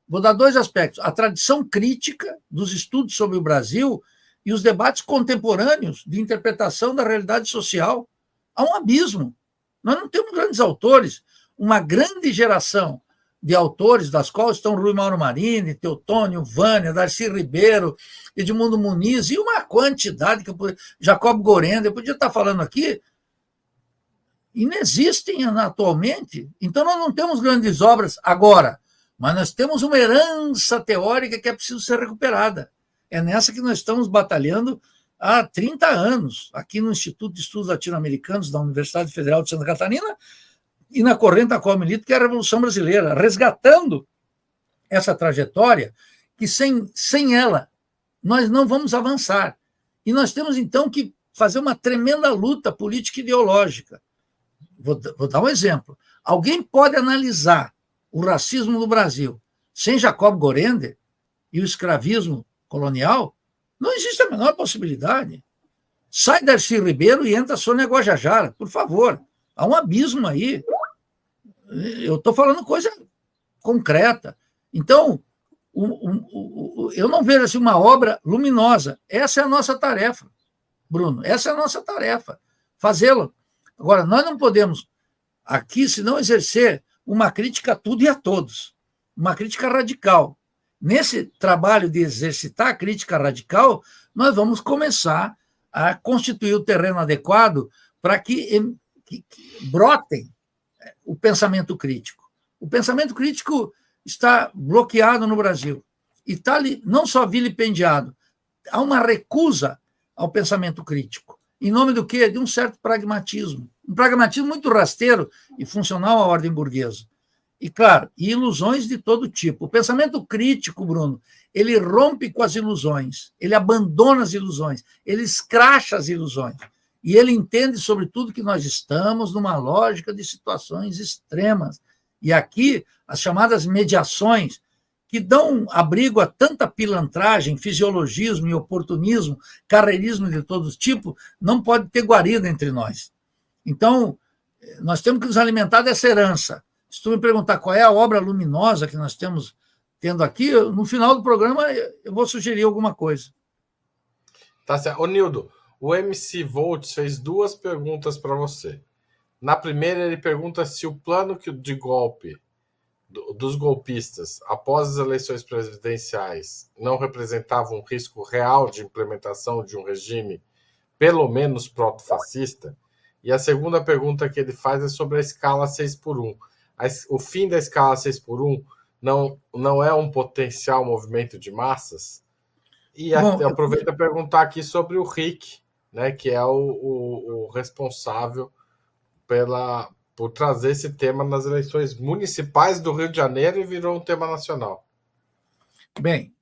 Speaker 2: vou dar 2 aspectos, a tradição crítica dos estudos sobre o Brasil e os debates contemporâneos de interpretação da realidade social. Há um abismo. Nós não temos grandes autores. Uma grande geração de autores, das quais estão Rui Mauro Marini, Teotônio, Vânia, Darcy Ribeiro, Edmundo Muniz, e uma quantidade, Jacob Gorenda, eu podia estar falando aqui, inexistem atualmente. Então, nós não temos grandes obras agora, mas nós temos uma herança teórica que é preciso ser recuperada. É nessa que nós estamos batalhando há 30 anos, aqui no Instituto de Estudos Latino-Americanos da Universidade Federal de Santa Catarina, e na corrente da qual milito, que é a Revolução Brasileira, resgatando essa trajetória que sem ela nós não vamos avançar. E nós temos, então, que fazer uma tremenda luta política e ideológica. Vou dar um exemplo. Alguém pode analisar o racismo no Brasil sem Jacob Gorender e o escravismo colonial? Não existe a menor possibilidade. Sai Darcy Ribeiro e entra Sônia Guajajara, por favor. Há um abismo aí. Eu estou falando coisa concreta. Então, eu não vejo assim, uma obra luminosa. Essa é a nossa tarefa, Bruno. Essa é a nossa tarefa, fazê-la. Agora, nós não podemos, aqui, se não exercer uma crítica a tudo e a todos, uma crítica radical. Nesse trabalho de exercitar a crítica radical, nós vamos começar a constituir o terreno adequado para que brotem o pensamento crítico. O pensamento crítico está bloqueado no Brasil e está não só vilipendiado, há uma recusa ao pensamento crítico. Em nome do quê? De um certo pragmatismo. Um pragmatismo muito rasteiro e funcional à ordem burguesa. E, claro, ilusões de todo tipo. O pensamento crítico, Bruno, ele rompe com as ilusões, ele abandona as ilusões, ele escracha as ilusões. E ele entende, sobretudo, que nós estamos numa lógica de situações extremas. E aqui, as chamadas mediações, que dão abrigo a tanta pilantragem, fisiologismo e oportunismo, carreirismo de todo tipo, não pode ter guarida entre nós. Então, nós temos que nos alimentar dessa herança. Se tu me perguntar qual é a obra luminosa que nós temos tendo aqui, no final do programa eu vou sugerir alguma coisa.
Speaker 1: Tá certo. Ô, Nildo, o MC Volts fez 2 perguntas para você. Na primeira, ele pergunta se o plano de golpe dos golpistas após as eleições presidenciais não representava um risco real de implementação de um regime pelo menos proto-fascista. E a segunda pergunta que ele faz é sobre a escala 6x1. O fim da escala 6x1 não é um potencial movimento de massas? E
Speaker 2: Bom,
Speaker 1: aproveito a perguntar aqui sobre o Rick, né, que é o responsável por trazer esse tema nas eleições municipais do Rio de Janeiro e virou um tema nacional.
Speaker 2: bem,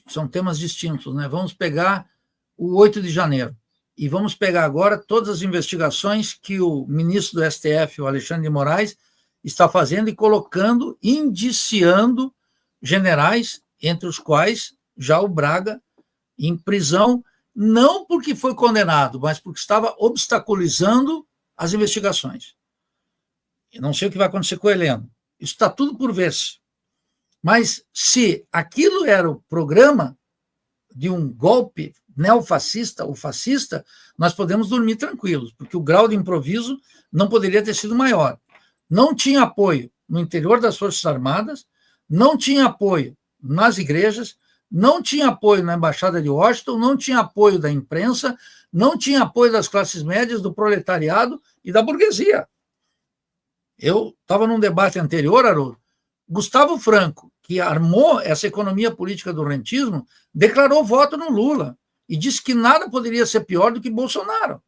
Speaker 2: são temas distintos, né? Vamos pegar o 8 de janeiro e vamos pegar agora todas as investigações que o ministro do STF, o Alexandre de Moraes, está fazendo e colocando, indiciando generais, entre os quais já o Braga, em prisão, não porque foi condenado, mas porque estava obstaculizando as investigações. Eu não sei o que vai acontecer com o Heleno. Isso está tudo por ver-se. Mas se aquilo era o programa de um golpe neofascista ou fascista, nós podemos dormir tranquilos, porque o grau de improviso não poderia ter sido maior. Não tinha apoio no interior das Forças Armadas, não tinha apoio nas igrejas, não tinha apoio na Embaixada de Washington, não tinha apoio da imprensa, não tinha apoio das classes médias, do proletariado e da burguesia. Eu estava num debate anterior, Haroldo, Gustavo Franco, que armou essa economia política do rentismo, declarou voto no Lula e disse que nada poderia ser pior do que Bolsonaro.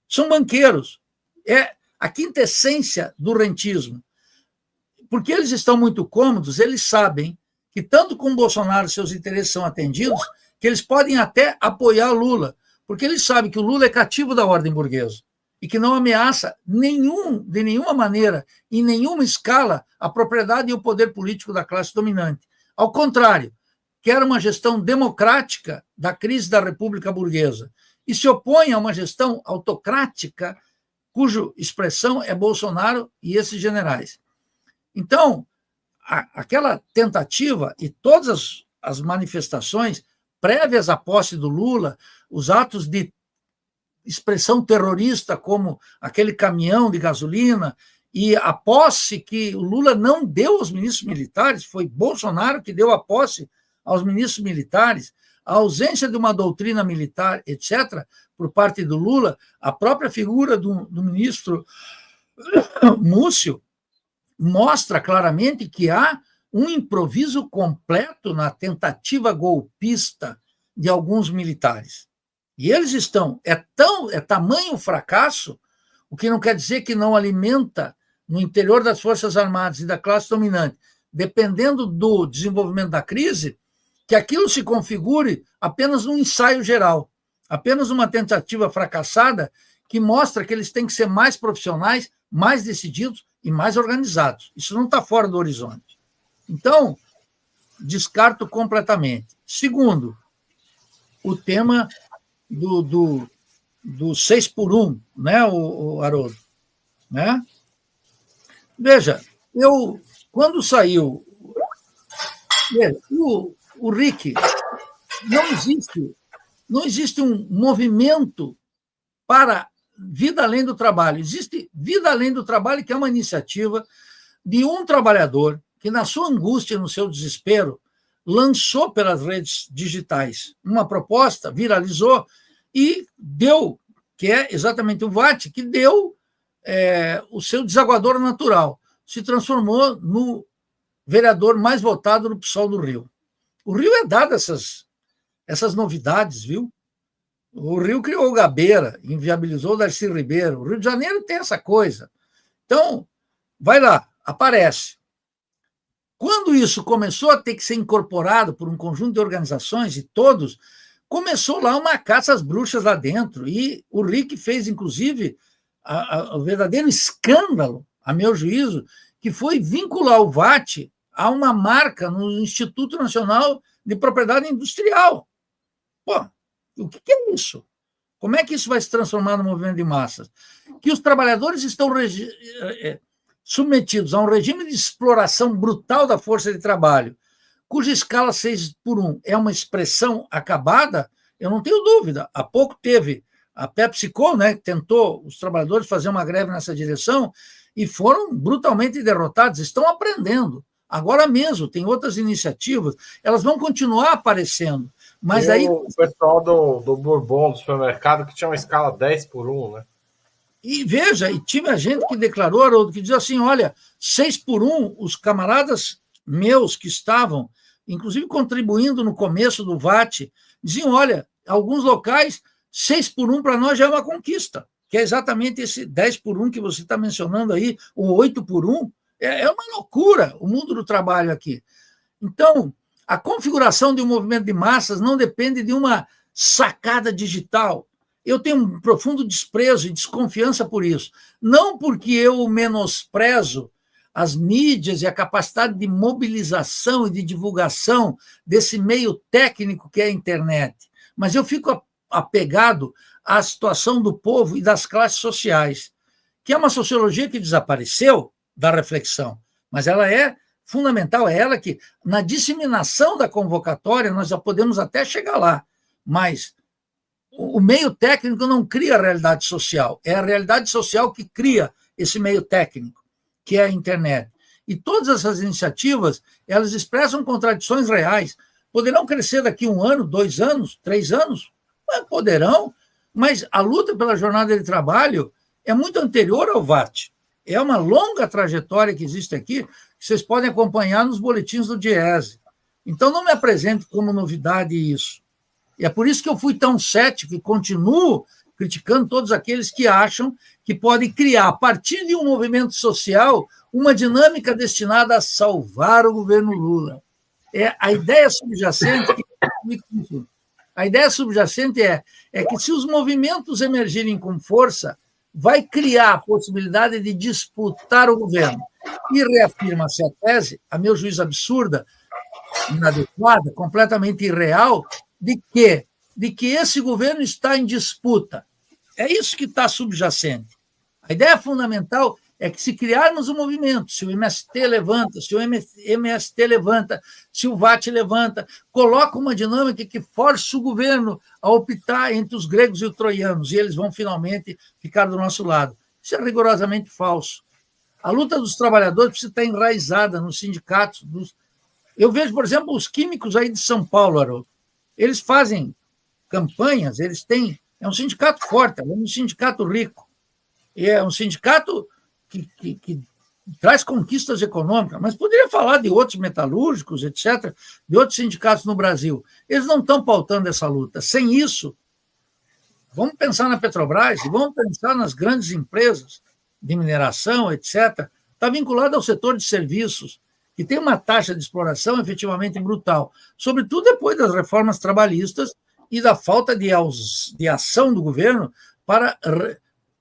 Speaker 2: São banqueiros. É a quintessência do rentismo. Porque eles estão muito cômodos, eles sabem que tanto com Bolsonaro seus interesses são atendidos, que eles podem até apoiar Lula, porque eles sabem que o Lula é cativo da ordem burguesa e que não ameaça de nenhuma maneira, em nenhuma escala, a propriedade e o poder político da classe dominante. Ao contrário, quer uma gestão democrática da crise da República Burguesa e se opõe a uma gestão autocrática cuja expressão é Bolsonaro e esses generais. Então, aquela tentativa e todas as manifestações prévias à posse do Lula, os atos de expressão terrorista, como aquele caminhão de gasolina, e a posse que o Lula não deu aos ministros militares, foi Bolsonaro que deu a posse aos ministros militares, a ausência de uma doutrina militar, etc., por parte do Lula, a própria figura do ministro Múcio mostra claramente que há um improviso completo na tentativa golpista de alguns militares. E eles estão, é tamanho o fracasso, o que não quer dizer que não alimenta no interior das Forças Armadas e da classe dominante, dependendo do desenvolvimento da crise, que aquilo se configure apenas num ensaio geral, apenas uma tentativa fracassada que mostra que eles têm que ser mais profissionais, mais decididos e mais organizados. Isso não está fora do horizonte. Então, descarto completamente. Segundo, o tema do 6x1, né, o Haroldo? Né? Veja, quando saiu o Rick, não existe um movimento para vida além do trabalho. Existe vida além do trabalho, que é uma iniciativa de um trabalhador que, na sua angústia, no seu desespero, lançou pelas redes digitais uma proposta, viralizou e deu, que é exatamente o VAT, que deu o seu desaguador natural. Se transformou no vereador mais votado no PSOL do Rio. O Rio é dado essas novidades, viu? O Rio criou o Gabeira, inviabilizou o Darcy Ribeiro. O Rio de Janeiro tem essa coisa. Então, vai lá, aparece. Quando isso começou a ter que ser incorporado por um conjunto de organizações, e todos, começou lá uma caça às bruxas lá dentro. E o Rick fez, inclusive, o verdadeiro escândalo, a meu juízo, que foi vincular o VAT a uma marca no Instituto Nacional de Propriedade Industrial. Pô, o que é isso? Como é que isso vai se transformar no movimento de massas? Que os trabalhadores estão submetidos a um regime de exploração brutal da força de trabalho, cuja escala 6x1 é uma expressão acabada, eu não tenho dúvida. Há pouco teve a PepsiCo, né, que tentou os trabalhadores fazer uma greve nessa direção e foram brutalmente derrotados, estão aprendendo. Agora mesmo, tem outras iniciativas, elas vão continuar aparecendo. Mas aí
Speaker 1: o pessoal do Bourbon, do supermercado, que tinha uma escala 10x1, né?
Speaker 2: E veja, e tinha gente que declarou, Haroldo, que diz assim, olha, 6x1, os camaradas meus que estavam, inclusive, contribuindo no começo do VAT, diziam, olha, alguns locais, 6x1 para nós já é uma conquista, que é exatamente esse 10x1 que você está mencionando aí, o 8x1, é uma loucura o mundo do trabalho aqui. Então, a configuração de um movimento de massas não depende de uma sacada digital. Eu tenho um profundo desprezo e desconfiança por isso. Não porque eu menosprezo as mídias e a capacidade de mobilização e de divulgação desse meio técnico que é a internet, mas eu fico apegado à situação do povo e das classes sociais, que é uma sociologia que desapareceu da reflexão, mas ela é fundamental, é ela que, na disseminação da convocatória, nós já podemos até chegar lá, mas o meio técnico não cria a realidade social, é a realidade social que cria esse meio técnico, que é a internet. E todas essas iniciativas, elas expressam contradições reais. Poderão crescer daqui 1 ano, 2 anos, 3 anos? Poderão, mas a luta pela jornada de trabalho é muito anterior ao VAT. É uma longa trajetória que existe aqui, que vocês podem acompanhar nos boletins do Diese. Então, não me apresente como novidade isso. E é por isso que eu fui tão cético e continuo criticando todos aqueles que acham que podem criar, a partir de um movimento social, uma dinâmica destinada a salvar o governo Lula. A ideia subjacente é que, se os movimentos emergirem com força, vai criar a possibilidade de disputar o governo. E reafirma-se a tese, a meu juízo absurda, inadequada, completamente irreal, de que esse governo está em disputa. É isso que está subjacente. A ideia fundamental é que, se criarmos um movimento, se o MST levanta, se o MST levanta, se o VAT levanta, coloca uma dinâmica que force o governo a optar entre os gregos e os troianos, e eles vão finalmente ficar do nosso lado. Isso é rigorosamente falso. A luta dos trabalhadores precisa estar enraizada nos sindicatos. Eu vejo, por exemplo, os químicos aí de São Paulo, Haroldo. Eles fazem campanhas, eles têm... É um sindicato forte, é um sindicato rico. E é um sindicato que traz conquistas econômicas, mas poderia falar de outros metalúrgicos, etc., de outros sindicatos no Brasil. Eles não estão pautando essa luta. Sem isso, vamos pensar na Petrobras e vamos pensar nas grandes empresas de mineração, etc., está vinculado ao setor de serviços, que tem uma taxa de exploração efetivamente brutal, sobretudo depois das reformas trabalhistas e da falta de ação do governo para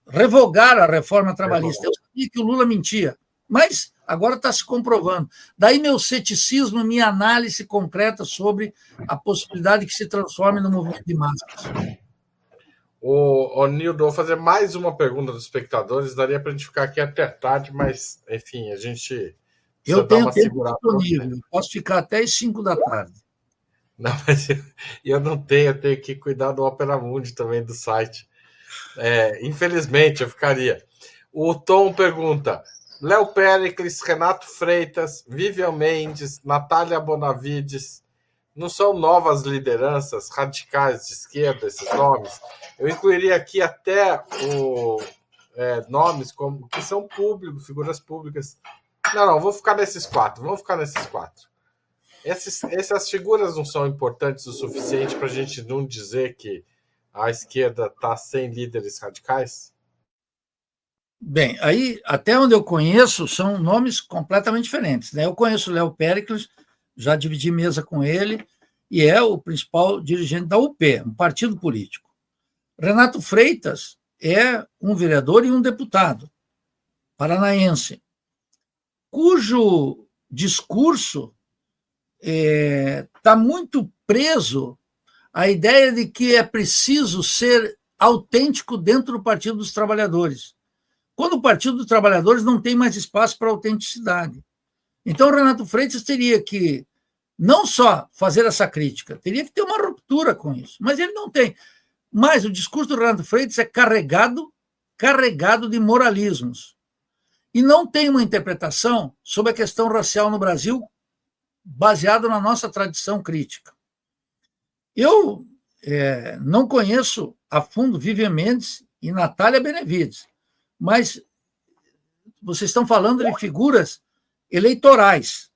Speaker 2: revogar a reforma trabalhista. Eu sabia que o Lula mentia, mas agora está se comprovando. Daí meu ceticismo, minha análise concreta sobre a possibilidade que se transforme no movimento de massas.
Speaker 1: Nildo, vou fazer mais uma pergunta dos espectadores. Daria para a gente ficar aqui até tarde, mas, enfim, a gente...
Speaker 2: Eu tenho tempo disponível, posso ficar até as 5 da tarde.
Speaker 1: Não, mas eu não tenho, eu tenho que cuidar do Opera Mundi também, do site. Infelizmente, eu ficaria. O Tom pergunta: Léo Péricles, Renato Freitas, Vivian Mendes, Natália Bonavides, não são novas lideranças radicais de esquerda, esses nomes? Eu incluiria aqui até nomes como que são públicos, figuras públicas. Não, vou ficar nesses 4. Vamos ficar nesses 4. Essas figuras não são importantes o suficiente para a gente não dizer que a esquerda está sem líderes radicais?
Speaker 2: Bem, aí, até onde eu conheço, são nomes completamente diferentes, né? Eu conheço o Léo Péricles, já dividi mesa com ele, e é o principal dirigente da UP, um partido político. Renato Freitas é um vereador e um deputado paranaense, cujo discurso está muito preso à ideia de que é preciso ser autêntico dentro do Partido dos Trabalhadores, quando o Partido dos Trabalhadores não tem mais espaço para autenticidade. Então, o Renato Freitas teria que não só fazer essa crítica, teria que ter uma ruptura com isso, mas ele não tem. Mas o discurso do Renato Freitas é carregado de moralismos, e não tem uma interpretação sobre a questão racial no Brasil baseado na nossa tradição crítica. Eu não conheço a fundo Vivian Mendes e Natália Benevides, mas vocês estão falando de figuras eleitorais.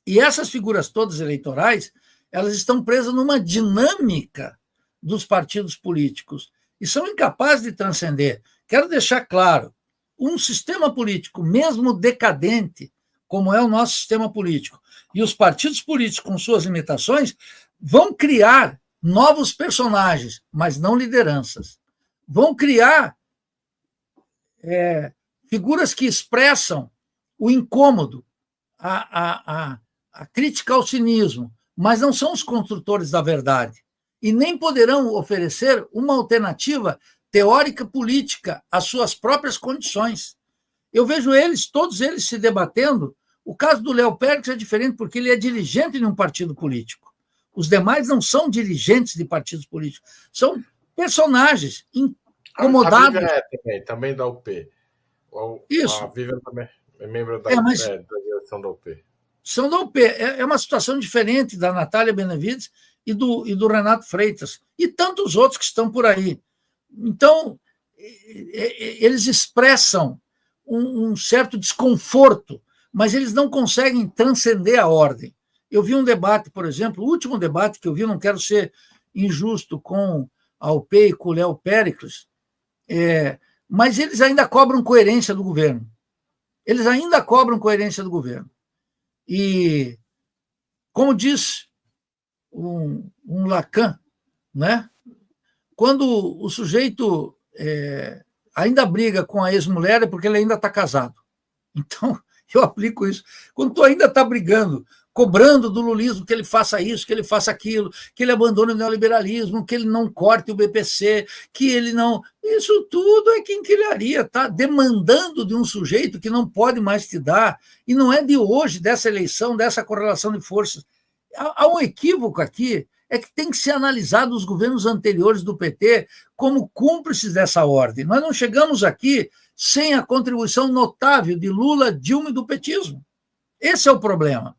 Speaker 2: E essas figuras todas eleitorais, elas estão presas numa dinâmica dos partidos políticos e são incapazes de transcender. Quero deixar claro, um sistema político, mesmo decadente, como é o nosso sistema político, e os partidos políticos, com suas limitações, vão criar novos personagens, mas não lideranças. Vão criar figuras que expressam o incômodo, a crítica ao cinismo, mas não são os construtores da verdade. E nem poderão oferecer uma alternativa teórica política às suas próprias condições. Eu vejo eles, todos eles se debatendo. O caso do Léo Pérez é diferente porque ele é dirigente de um partido político. Os demais não são dirigentes de partidos políticos, são personagens incomodados.
Speaker 1: A Vivian também da UP.
Speaker 2: Isso.
Speaker 1: A Vivian também é membro da direção da UP.
Speaker 2: São da UP. É uma situação diferente da Natália Benevides e do Renato Freitas, e tantos outros que estão por aí. Então, eles expressam um certo desconforto, mas eles não conseguem transcender a ordem. Eu vi um debate, por exemplo, o último debate que eu vi, não quero ser injusto com a UP e com o Léo Péricles, mas eles ainda cobram coerência do governo. Eles ainda cobram coerência do governo. E, como diz um Lacan, né? Quando o sujeito ainda briga com a ex-mulher é porque ele ainda está casado. Então, eu aplico isso. Quando tu ainda está brigando, cobrando do lulismo que ele faça isso, que ele faça aquilo, que ele abandone o neoliberalismo, que ele não corte o BPC, que ele não... Isso tudo é quinquilharia, tá? Demandando de um sujeito que não pode mais te dar, e não é de hoje, dessa eleição, dessa correlação de forças. Há um equívoco aqui, é que tem que ser analisado os governos anteriores do PT como cúmplices dessa ordem. Nós não chegamos aqui sem a contribuição notável de Lula, Dilma e do petismo. Esse é o problema.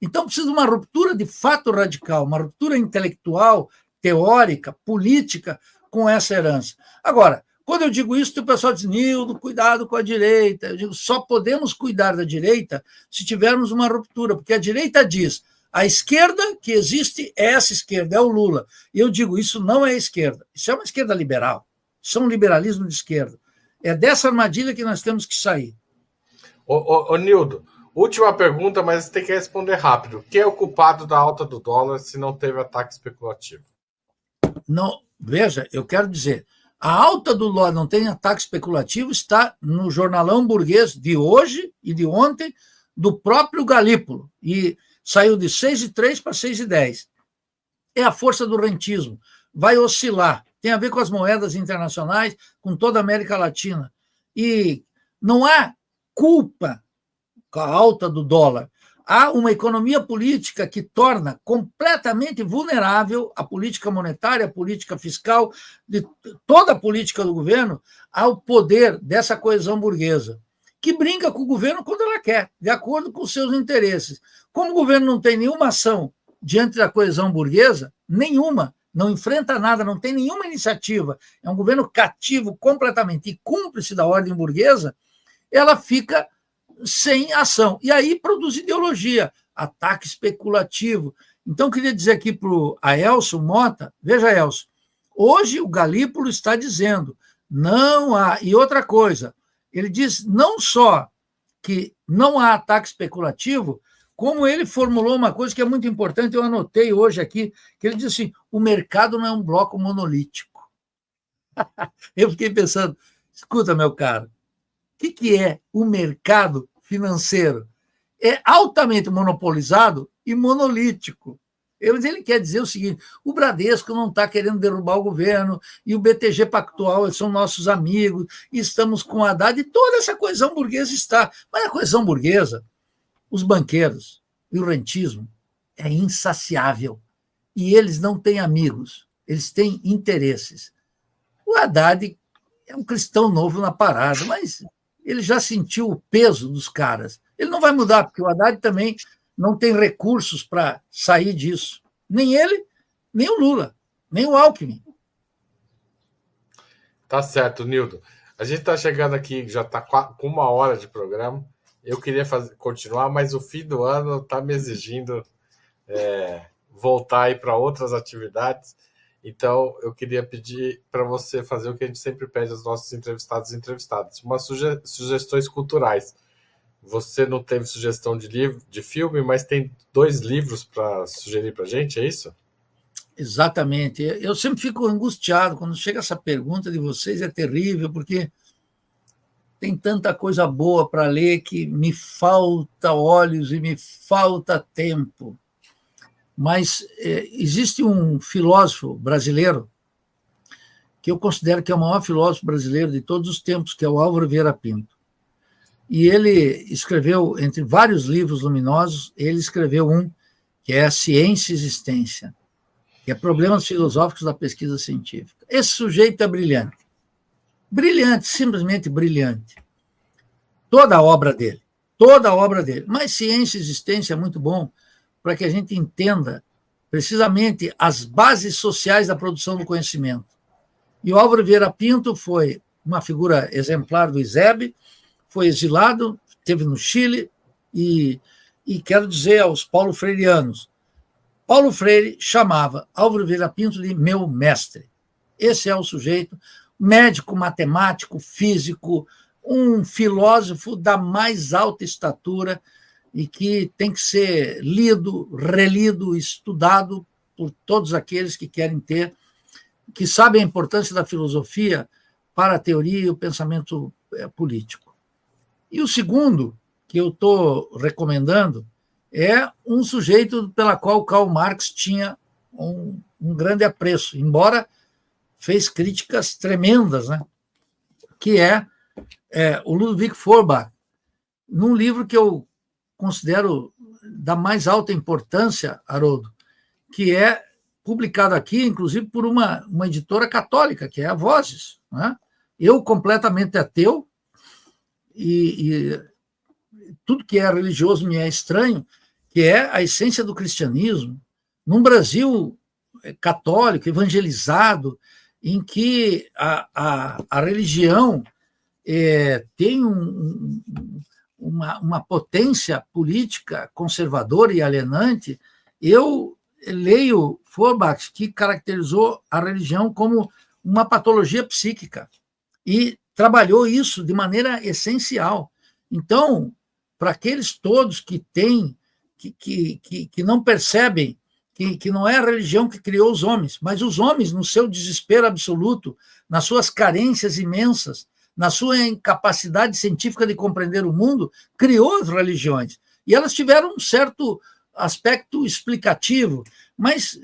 Speaker 2: Então, precisa de uma ruptura de fato radical, uma ruptura intelectual, teórica, política, com essa herança. Agora, quando eu digo isso, o pessoal diz, Nildo, cuidado com a direita. Eu digo, só podemos cuidar da direita se tivermos uma ruptura, porque a direita diz, a esquerda que existe é essa esquerda, é o Lula. E eu digo, isso não é esquerda, isso é uma esquerda liberal, isso é um liberalismo de esquerda. É dessa armadilha que nós temos que sair.
Speaker 1: Ô Nildo, última pergunta, mas tem que responder rápido. Quem é o culpado da alta do dólar se não teve ataque especulativo?
Speaker 2: Não, veja, eu quero dizer, a alta do dólar não tem ataque especulativo está no jornalão burguês de hoje e de ontem, do próprio Galípolo, e saiu de 6,3 para 6,10. É a força do rentismo. Vai oscilar. Tem a ver com as moedas internacionais, com toda a América Latina. E não há culpa com a alta do dólar. Há uma economia política que torna completamente vulnerável a política monetária, a política fiscal, de toda a política do governo, ao poder dessa coesão burguesa, que brinca com o governo quando ela quer, de acordo com os seus interesses. Como o governo não tem nenhuma ação diante da coesão burguesa, nenhuma, não enfrenta nada, não tem nenhuma iniciativa, é um governo cativo completamente e cúmplice da ordem burguesa, ela fica sem ação. E aí produz ideologia, ataque especulativo. Então, queria dizer aqui para o Aelso Mota, veja, Aelso, hoje o Galípolo está dizendo, não há, e outra coisa, ele diz não só que não há ataque especulativo, como ele formulou uma coisa que é muito importante, eu anotei hoje aqui, que ele diz assim, o mercado não é um bloco monolítico. Eu fiquei pensando, escuta, meu caro, o que é o mercado financeiro? É altamente monopolizado e monolítico. Ele quer dizer o seguinte, o Bradesco não está querendo derrubar o governo, e o BTG Pactual são nossos amigos, e estamos com a Haddad, e toda essa coesão burguesa está. Mas a coesão burguesa, os banqueiros e o rentismo, é insaciável. E eles não têm amigos, eles têm interesses. O Haddad é um cristão novo na parada, mas ele já sentiu o peso dos caras. Ele não vai mudar, porque o Haddad também não tem recursos para sair disso. Nem ele, nem o Lula, nem o Alckmin.
Speaker 1: Tá certo, Nildo. A gente está chegando aqui, já está com 1 hora de programa. Eu queria continuar, mas o fim do ano está me exigindo voltar aí para outras atividades. Então, eu queria pedir para você fazer o que a gente sempre pede aos nossos entrevistados e entrevistadas, umas sugestões culturais. Você não teve sugestão de livro, de filme, mas tem 2 livros para sugerir para a gente, é isso?
Speaker 2: Exatamente. Eu sempre fico angustiado quando chega essa pergunta de vocês, é terrível, porque tem tanta coisa boa para ler que me falta olhos e me falta tempo. Mas existe um filósofo brasileiro que eu considero que é o maior filósofo brasileiro de todos os tempos, que é o Álvaro Vieira Pinto. E ele escreveu, entre vários livros luminosos, ele escreveu um que é a Ciência e Existência, que é Problemas Filosóficos da Pesquisa Científica. Esse sujeito é brilhante. Brilhante, simplesmente brilhante. Toda a obra dele. Mas Ciência e Existência é muito bom para que a gente entenda precisamente as bases sociais da produção do conhecimento. E o Álvaro Vieira Pinto foi uma figura exemplar do ISEB, foi exilado, esteve no Chile, e quero dizer aos Paulo Freireanos, Paulo Freire chamava Álvaro Vieira Pinto de meu mestre. Esse é o sujeito, médico, matemático, físico, um filósofo da mais alta estatura e que tem que ser lido, relido, estudado por todos aqueles que querem ter, que sabem a importância da filosofia para a teoria e o pensamento político. E o segundo, que eu estou recomendando, é um sujeito pela qual Karl Marx tinha um grande apreço, embora fez críticas tremendas, né? Que é o Ludwig Feuerbach, num livro que eu considero da mais alta importância, Haroldo, que é publicado aqui, inclusive, por uma editora católica, que é a Vozes. Né? Eu, completamente ateu, e tudo que é religioso me é estranho, que é a essência do cristianismo, num Brasil católico, evangelizado, em que a religião tem uma potência política conservadora e alienante. Eu leio Feuerbach, que caracterizou a religião como uma patologia psíquica e trabalhou isso de maneira essencial. Então, para aqueles todos que têm, que não percebem que não é a religião que criou os homens, mas os homens, no seu desespero absoluto, nas suas carências imensas, na sua incapacidade científica de compreender o mundo, criou as religiões. E elas tiveram um certo aspecto explicativo, mas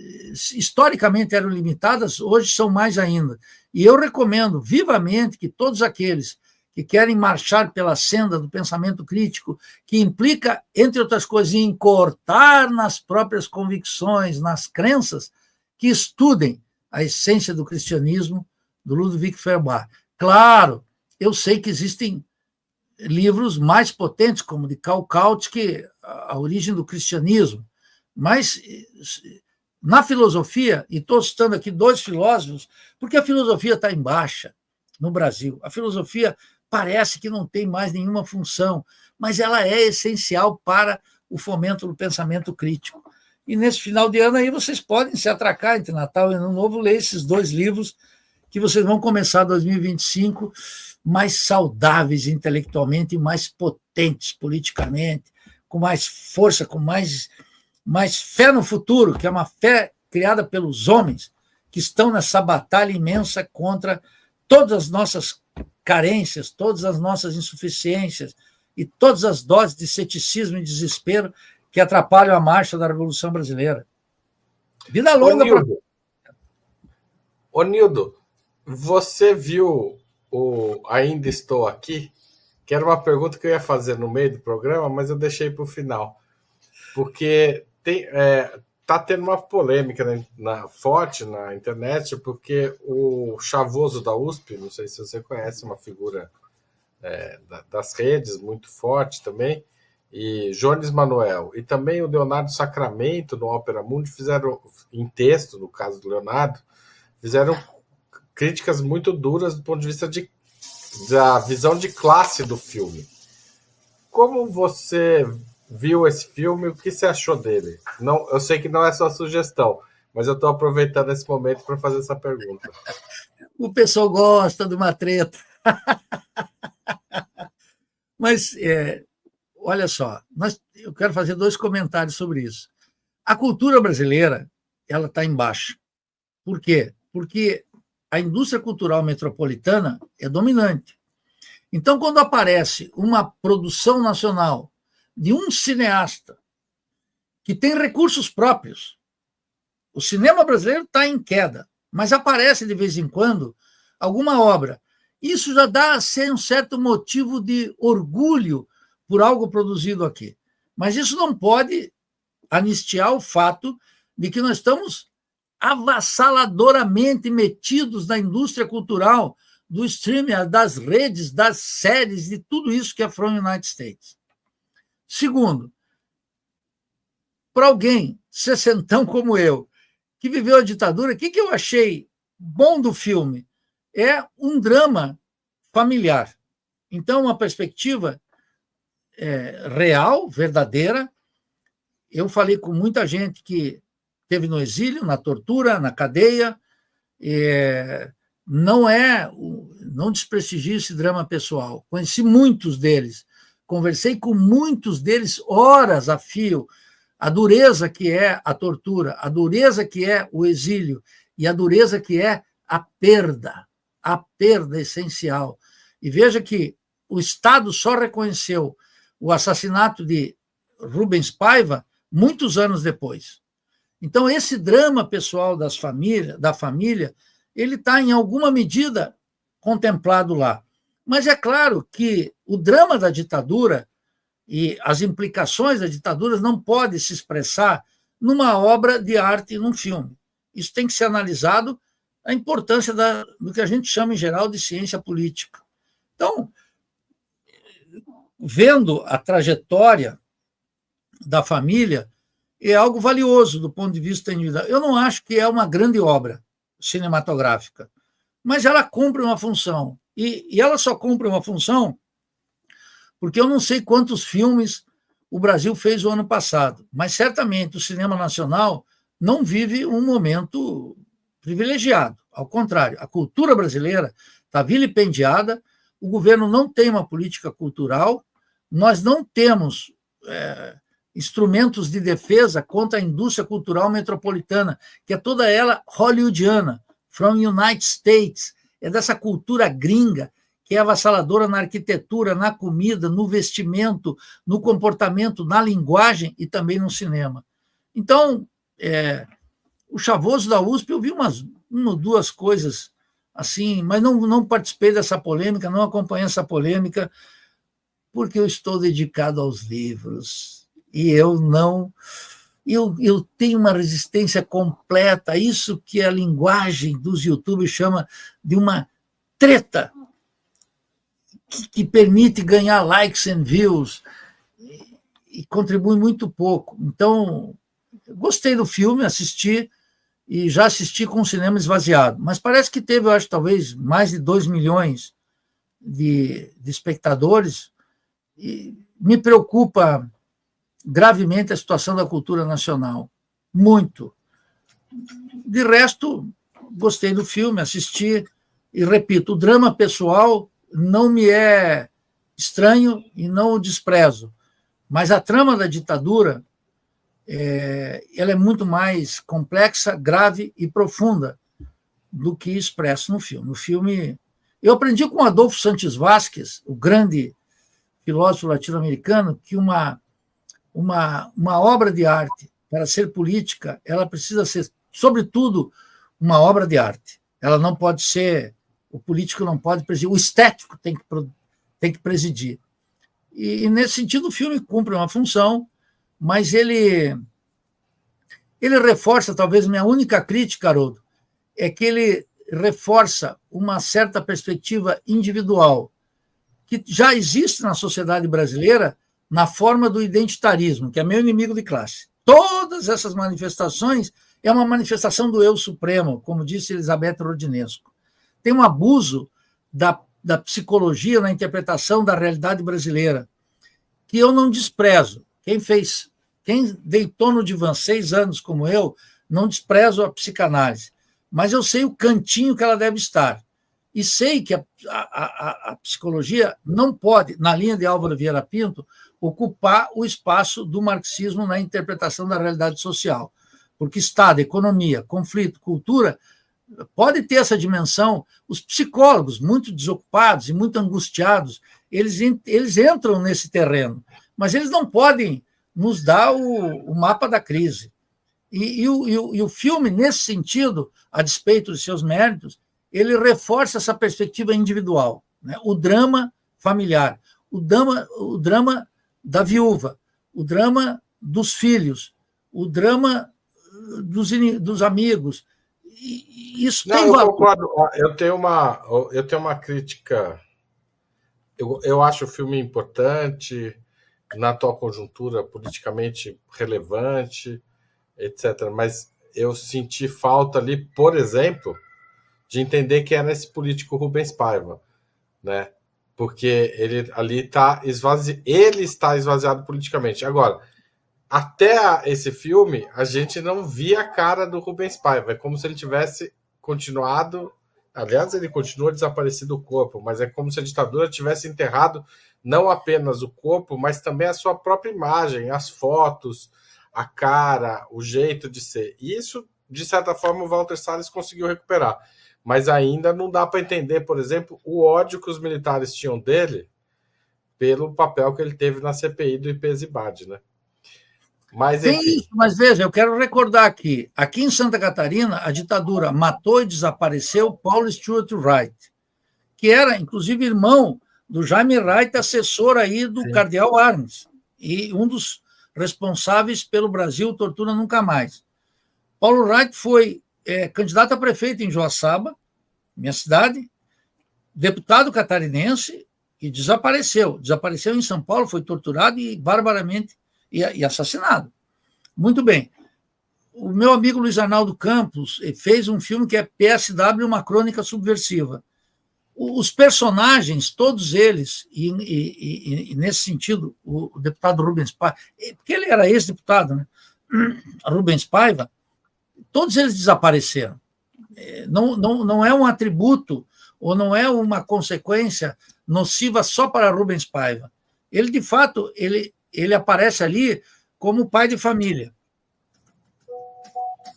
Speaker 2: historicamente eram limitadas, hoje são mais ainda. E eu recomendo vivamente que todos aqueles que querem marchar pela senda do pensamento crítico, que implica, entre outras coisas, em cortar nas próprias convicções, nas crenças, que estudem a essência do cristianismo do Ludwig Feuerbach. Claro, eu sei que existem livros mais potentes, como de Karl Kautsky, A Origem do Cristianismo, mas na filosofia, e estou citando aqui 2 filósofos, porque a filosofia está em baixa no Brasil. A filosofia parece que não tem mais nenhuma função, mas ela é essencial para o fomento do pensamento crítico. E nesse final de ano aí vocês podem se atracar entre Natal e Ano Novo, ler esses 2 livros que vocês vão começar 2025 mais saudáveis intelectualmente e mais potentes politicamente, com mais força, com mais fé no futuro, que é uma fé criada pelos homens que estão nessa batalha imensa contra todas as nossas carências, todas as nossas insuficiências e todas as doses de ceticismo e desespero que atrapalham a marcha da Revolução Brasileira. Vida longa para...
Speaker 1: Ô, Nildo, você viu o Ainda Estou Aqui? Que era uma pergunta que eu ia fazer no meio do programa, mas eu deixei para o final. Porque está tendo uma polêmica forte na internet, porque o Chavoso da USP, não sei se você conhece, uma figura das redes muito forte também, e Jones Manuel, e também o Leonardo Sacramento, no Opera Mundi, fizeram, em texto, no caso do Leonardo, fizeram críticas muito duras do ponto de vista da visão de classe do filme. como você viu esse filme? O que você achou dele? Não, eu sei que não é só sugestão, mas eu estou aproveitando esse momento para fazer essa pergunta.
Speaker 2: O pessoal gosta de uma treta. Mas, olha só, eu quero fazer 2 comentários sobre isso. A cultura brasileira ela está em baixa. Por quê? Porque a indústria cultural metropolitana é dominante. Então, quando aparece uma produção nacional de um cineasta que tem recursos próprios, o cinema brasileiro está em queda, mas aparece de vez em quando alguma obra. Isso já dá a ser um certo motivo de orgulho por algo produzido aqui. Mas isso não pode anistiar o fato de que nós estamos avassaladoramente metidos na indústria cultural, do streaming, das redes, das séries, de tudo isso que é from United States. Segundo, para alguém sessentão como eu, que viveu a ditadura, o que eu achei bom do filme? É um drama familiar. Então, uma perspectiva real, verdadeira. Eu falei com muita gente que esteve no exílio, na tortura, na cadeia. Não desprestigio esse drama pessoal. Conheci muitos deles, conversei com muitos deles horas a fio. A dureza que é a tortura, a dureza que é o exílio e a dureza que é a perda essencial. E veja que o Estado só reconheceu o assassinato de Rubens Paiva muitos anos depois. Então, esse drama pessoal da família, ele está, em alguma medida, contemplado lá. Mas é claro que o drama da ditadura e as implicações da ditadura não podem se expressar numa obra de arte, num filme. Isso tem que ser analisado, a importância do que a gente chama, em geral, de ciência política. Então, vendo a trajetória da família, é algo valioso do ponto de vista individual. Eu não acho que é uma grande obra cinematográfica, mas ela cumpre uma função. E ela só cumpre uma função porque eu não sei quantos filmes o Brasil fez o ano passado, mas certamente o cinema nacional não vive um momento privilegiado. Ao contrário, a cultura brasileira está vilipendiada, o governo não tem uma política cultural, nós não temos instrumentos de defesa contra a indústria cultural metropolitana, que é toda ela hollywoodiana, from United States, é dessa cultura gringa, que é avassaladora na arquitetura, na comida, no vestimento, no comportamento, na linguagem e também no cinema. Então, o Chavoso da USP, eu vi uma ou duas coisas assim, mas não participei dessa polêmica, não acompanhei essa polêmica, porque eu estou dedicado aos livros. E eu tenho uma resistência completa a isso que a linguagem dos YouTubers chama de uma treta, que permite ganhar likes and views e contribui muito pouco. Então, gostei do filme, assisti, e já assisti com o cinema esvaziado. Mas parece que teve, eu acho, talvez mais de 2 milhões de espectadores, e me preocupa gravemente a situação da cultura nacional. Muito. De resto, gostei do filme, assisti, e repito, o drama pessoal não me é estranho e não o desprezo, mas a trama da ditadura ela é muito mais complexa, grave e profunda do que expresso no filme. No filme, eu aprendi com Adolfo Santos Vasquez, o grande filósofo latino-americano, que uma obra de arte, para ser política, ela precisa ser, sobretudo, uma obra de arte. Ela não pode ser, o político não pode presidir, o estético tem que presidir. E nesse sentido, o filme cumpre uma função, mas ele reforça, talvez minha única crítica, Haroldo, é que ele reforça uma certa perspectiva individual, que já existe na sociedade brasileira na forma do identitarismo, que é meu inimigo de classe. Todas essas manifestações é uma manifestação do eu supremo, como disse Elizabeth Rodinesco. Tem um abuso da psicologia na interpretação da realidade brasileira, que eu não desprezo. Quem deitou no divã 6 anos como eu, não desprezo a psicanálise, mas eu sei o cantinho que ela deve estar. E sei que a psicologia não pode, na linha de Álvaro Vieira Pinto, ocupar o espaço do marxismo na interpretação da realidade social. Porque Estado, economia, conflito, cultura, pode ter essa dimensão. Os psicólogos, muito desocupados e muito angustiados, eles entram nesse terreno, mas eles não podem nos dar o mapa da crise. E o filme, nesse sentido, a despeito de seus méritos, ele reforça essa perspectiva individual, né? O drama familiar, o drama da viúva, o drama dos filhos, o drama dos amigos. E isso
Speaker 1: não,
Speaker 2: tem
Speaker 1: eu
Speaker 2: valor.
Speaker 1: concordo. Eu tenho uma crítica. Eu acho o filme importante, na atual conjuntura politicamente relevante, etc. Mas eu senti falta ali, por exemplo, de entender quem era esse político Rubens Paiva, né? Porque ele ali ele está esvaziado politicamente. Agora, até esse filme, a gente não via a cara do Rubens Paiva. É como se ele tivesse continuado. Aliás, ele continua desaparecido o corpo, mas é como se a ditadura tivesse enterrado não apenas o corpo, mas também a sua própria imagem, as fotos, a cara, o jeito de ser. E isso, de certa forma, o Walter Salles conseguiu recuperar. Mas ainda não dá para entender, por exemplo, o ódio que os militares tinham dele pelo papel que ele teve na CPI do IPESIBAD, né? Mas,
Speaker 2: Tem
Speaker 1: enfim.
Speaker 2: isso, mas veja, eu quero recordar aqui em Santa Catarina, a ditadura matou e desapareceu Paulo Stuart Wright, que era, inclusive, irmão do Jaime Wright, assessor aí do cardeal Arnes, e um dos responsáveis pelo Brasil Tortura Nunca Mais. Paulo Wright foi candidato a prefeito em Joaçaba, minha cidade, deputado catarinense, e desapareceu. Desapareceu em São Paulo, foi torturado e barbaramente e assassinado. Muito bem. O meu amigo Luiz Arnaldo Campos fez um filme que é PSW, uma crônica subversiva. Os personagens, todos eles, e nesse sentido, o deputado Rubens Paiva, porque ele era ex-deputado, né? Rubens Paiva, todos eles desapareceram. Não é um atributo ou não é uma consequência nociva só para Rubens Paiva. Ele, de fato, ele aparece ali como pai de família.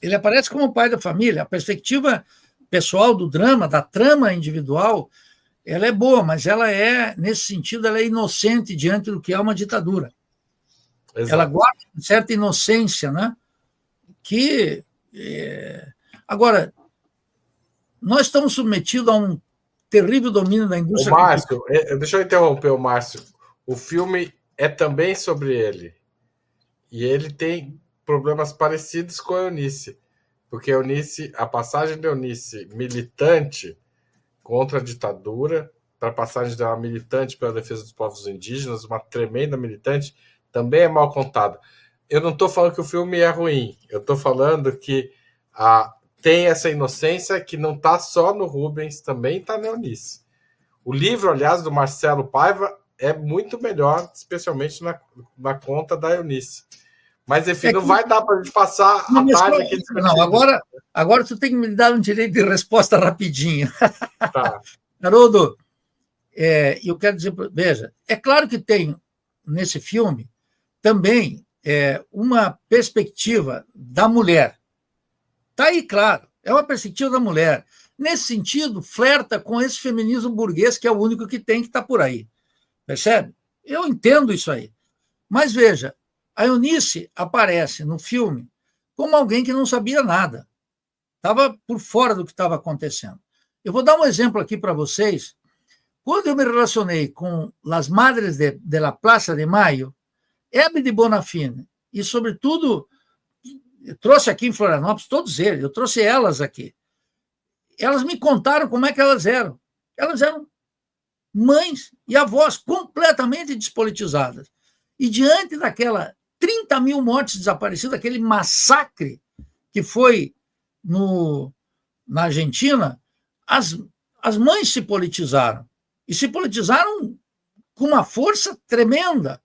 Speaker 2: Ele aparece como pai da família. A perspectiva pessoal do drama, da trama individual, ela é boa, mas ela nesse sentido, ela é inocente diante do que é uma ditadura. Exato. Ela guarda uma certa inocência, né? Agora, nós estamos submetidos a um terrível domínio da indústria.
Speaker 1: O Márcio, deixa eu interromper o Márcio. O filme é também sobre ele. E ele tem problemas parecidos com a Eunice. Porque a passagem de Eunice militante contra a ditadura, para a passagem dela militante pela defesa dos povos indígenas, uma tremenda militante, também é mal contada. Eu não estou falando que o filme é ruim. Eu estou falando que tem essa inocência que não está só no Rubens, também está na Eunice. O livro, aliás, do Marcelo Paiva é muito melhor, especialmente na conta da Eunice. Mas, enfim, não vai dar para a gente passar a tarde aqui discutindo.
Speaker 2: Não, agora tu tem que me dar um direito de resposta rapidinho.
Speaker 1: Tá.
Speaker 2: Haroldo, eu quero dizer, veja, é claro que tem nesse filme também uma perspectiva da mulher. Está aí, claro, é uma perspectiva da mulher. Nesse sentido, flerta com esse feminismo burguês, que é o único que tem, que está por aí. Percebe? Eu entendo isso aí. Mas veja, a Eunice aparece no filme como alguém que não sabia nada. Estava por fora do que estava acontecendo. Eu vou dar um exemplo aqui para vocês. Quando eu me relacionei com Las Madres de la Plaza de Mayo, Hebe de Bonafini, e, sobretudo, eu trouxe aqui em Florianópolis todos eles, eu trouxe elas aqui. Elas me contaram como é que elas eram. Elas eram mães e avós completamente despolitizadas. E diante daquela 30 mil mortes desaparecidas, aquele massacre que foi na Argentina, as mães se politizaram. E se politizaram com uma força tremenda.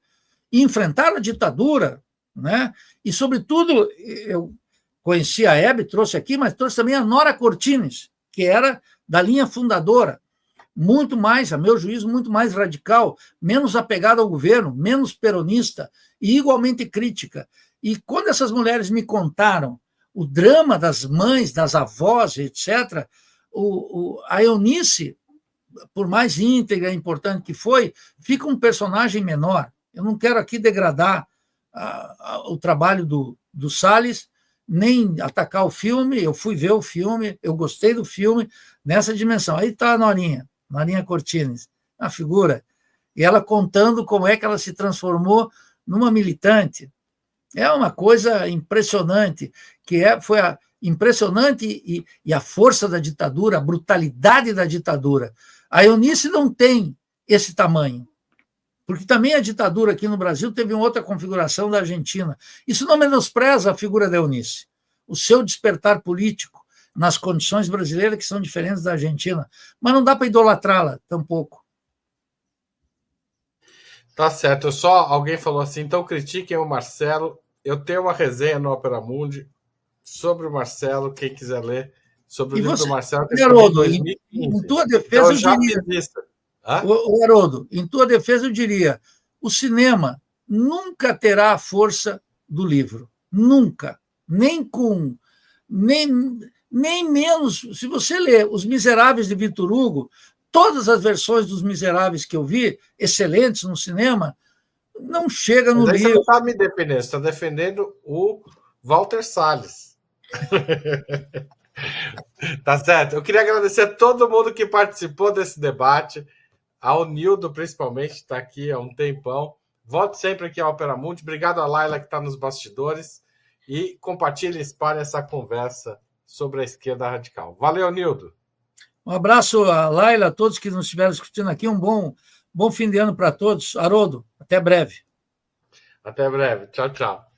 Speaker 2: e enfrentaram a ditadura, né? E, sobretudo, eu conheci a Hebe, trouxe aqui, mas trouxe também a Nora Cortines, que era da linha fundadora, muito mais, a meu juízo, muito mais radical, menos apegada ao governo, menos peronista e igualmente crítica. E quando essas mulheres me contaram o drama das mães, das avós, etc., a Eunice, por mais íntegra e importante que foi, fica um personagem menor. Eu não quero aqui degradar o trabalho do Salles, nem atacar o filme. Eu fui ver o filme, eu gostei do filme nessa dimensão. Aí está a Norinha Cortines, a figura, e ela contando como é que ela se transformou numa militante. É uma coisa impressionante, foi impressionante e a força da ditadura, a brutalidade da ditadura. A Eunice não tem esse tamanho, porque também a ditadura aqui no Brasil teve uma outra configuração da Argentina. Isso não menospreza a figura da Eunice, o seu despertar político nas condições brasileiras que são diferentes da Argentina, mas não dá para idolatrá-la tampouco.
Speaker 1: Tá certo. Alguém falou assim, então critiquem o Marcelo. Eu tenho uma resenha no Opera Mundi sobre o Marcelo, quem quiser ler, sobre o livro do Marcelo, que
Speaker 2: Haroldo, em tua defesa, então, eu diria... O Haroldo, em tua defesa, eu diria, o cinema nunca terá a força do livro. Nunca. Nem menos. Se você ler Os Miseráveis de Victor Hugo, todas as versões dos Miseráveis que eu vi, excelentes no cinema, não chega no livro.
Speaker 1: Você não está me defendendo, você está defendendo o Walter Salles. Tá certo. Eu queria agradecer a todo mundo que participou desse debate, ao Nildo, principalmente, está aqui há um tempão. Volte sempre aqui ao Opera Mundi. Obrigado a Laila, que está nos bastidores. E compartilhe e espalhe essa conversa sobre a esquerda radical. Valeu, Nildo.
Speaker 2: Um abraço a Laila, a todos que nos estiveram discutindo aqui. Um bom fim de ano para todos. Haroldo, até breve.
Speaker 1: Até breve. Tchau, tchau.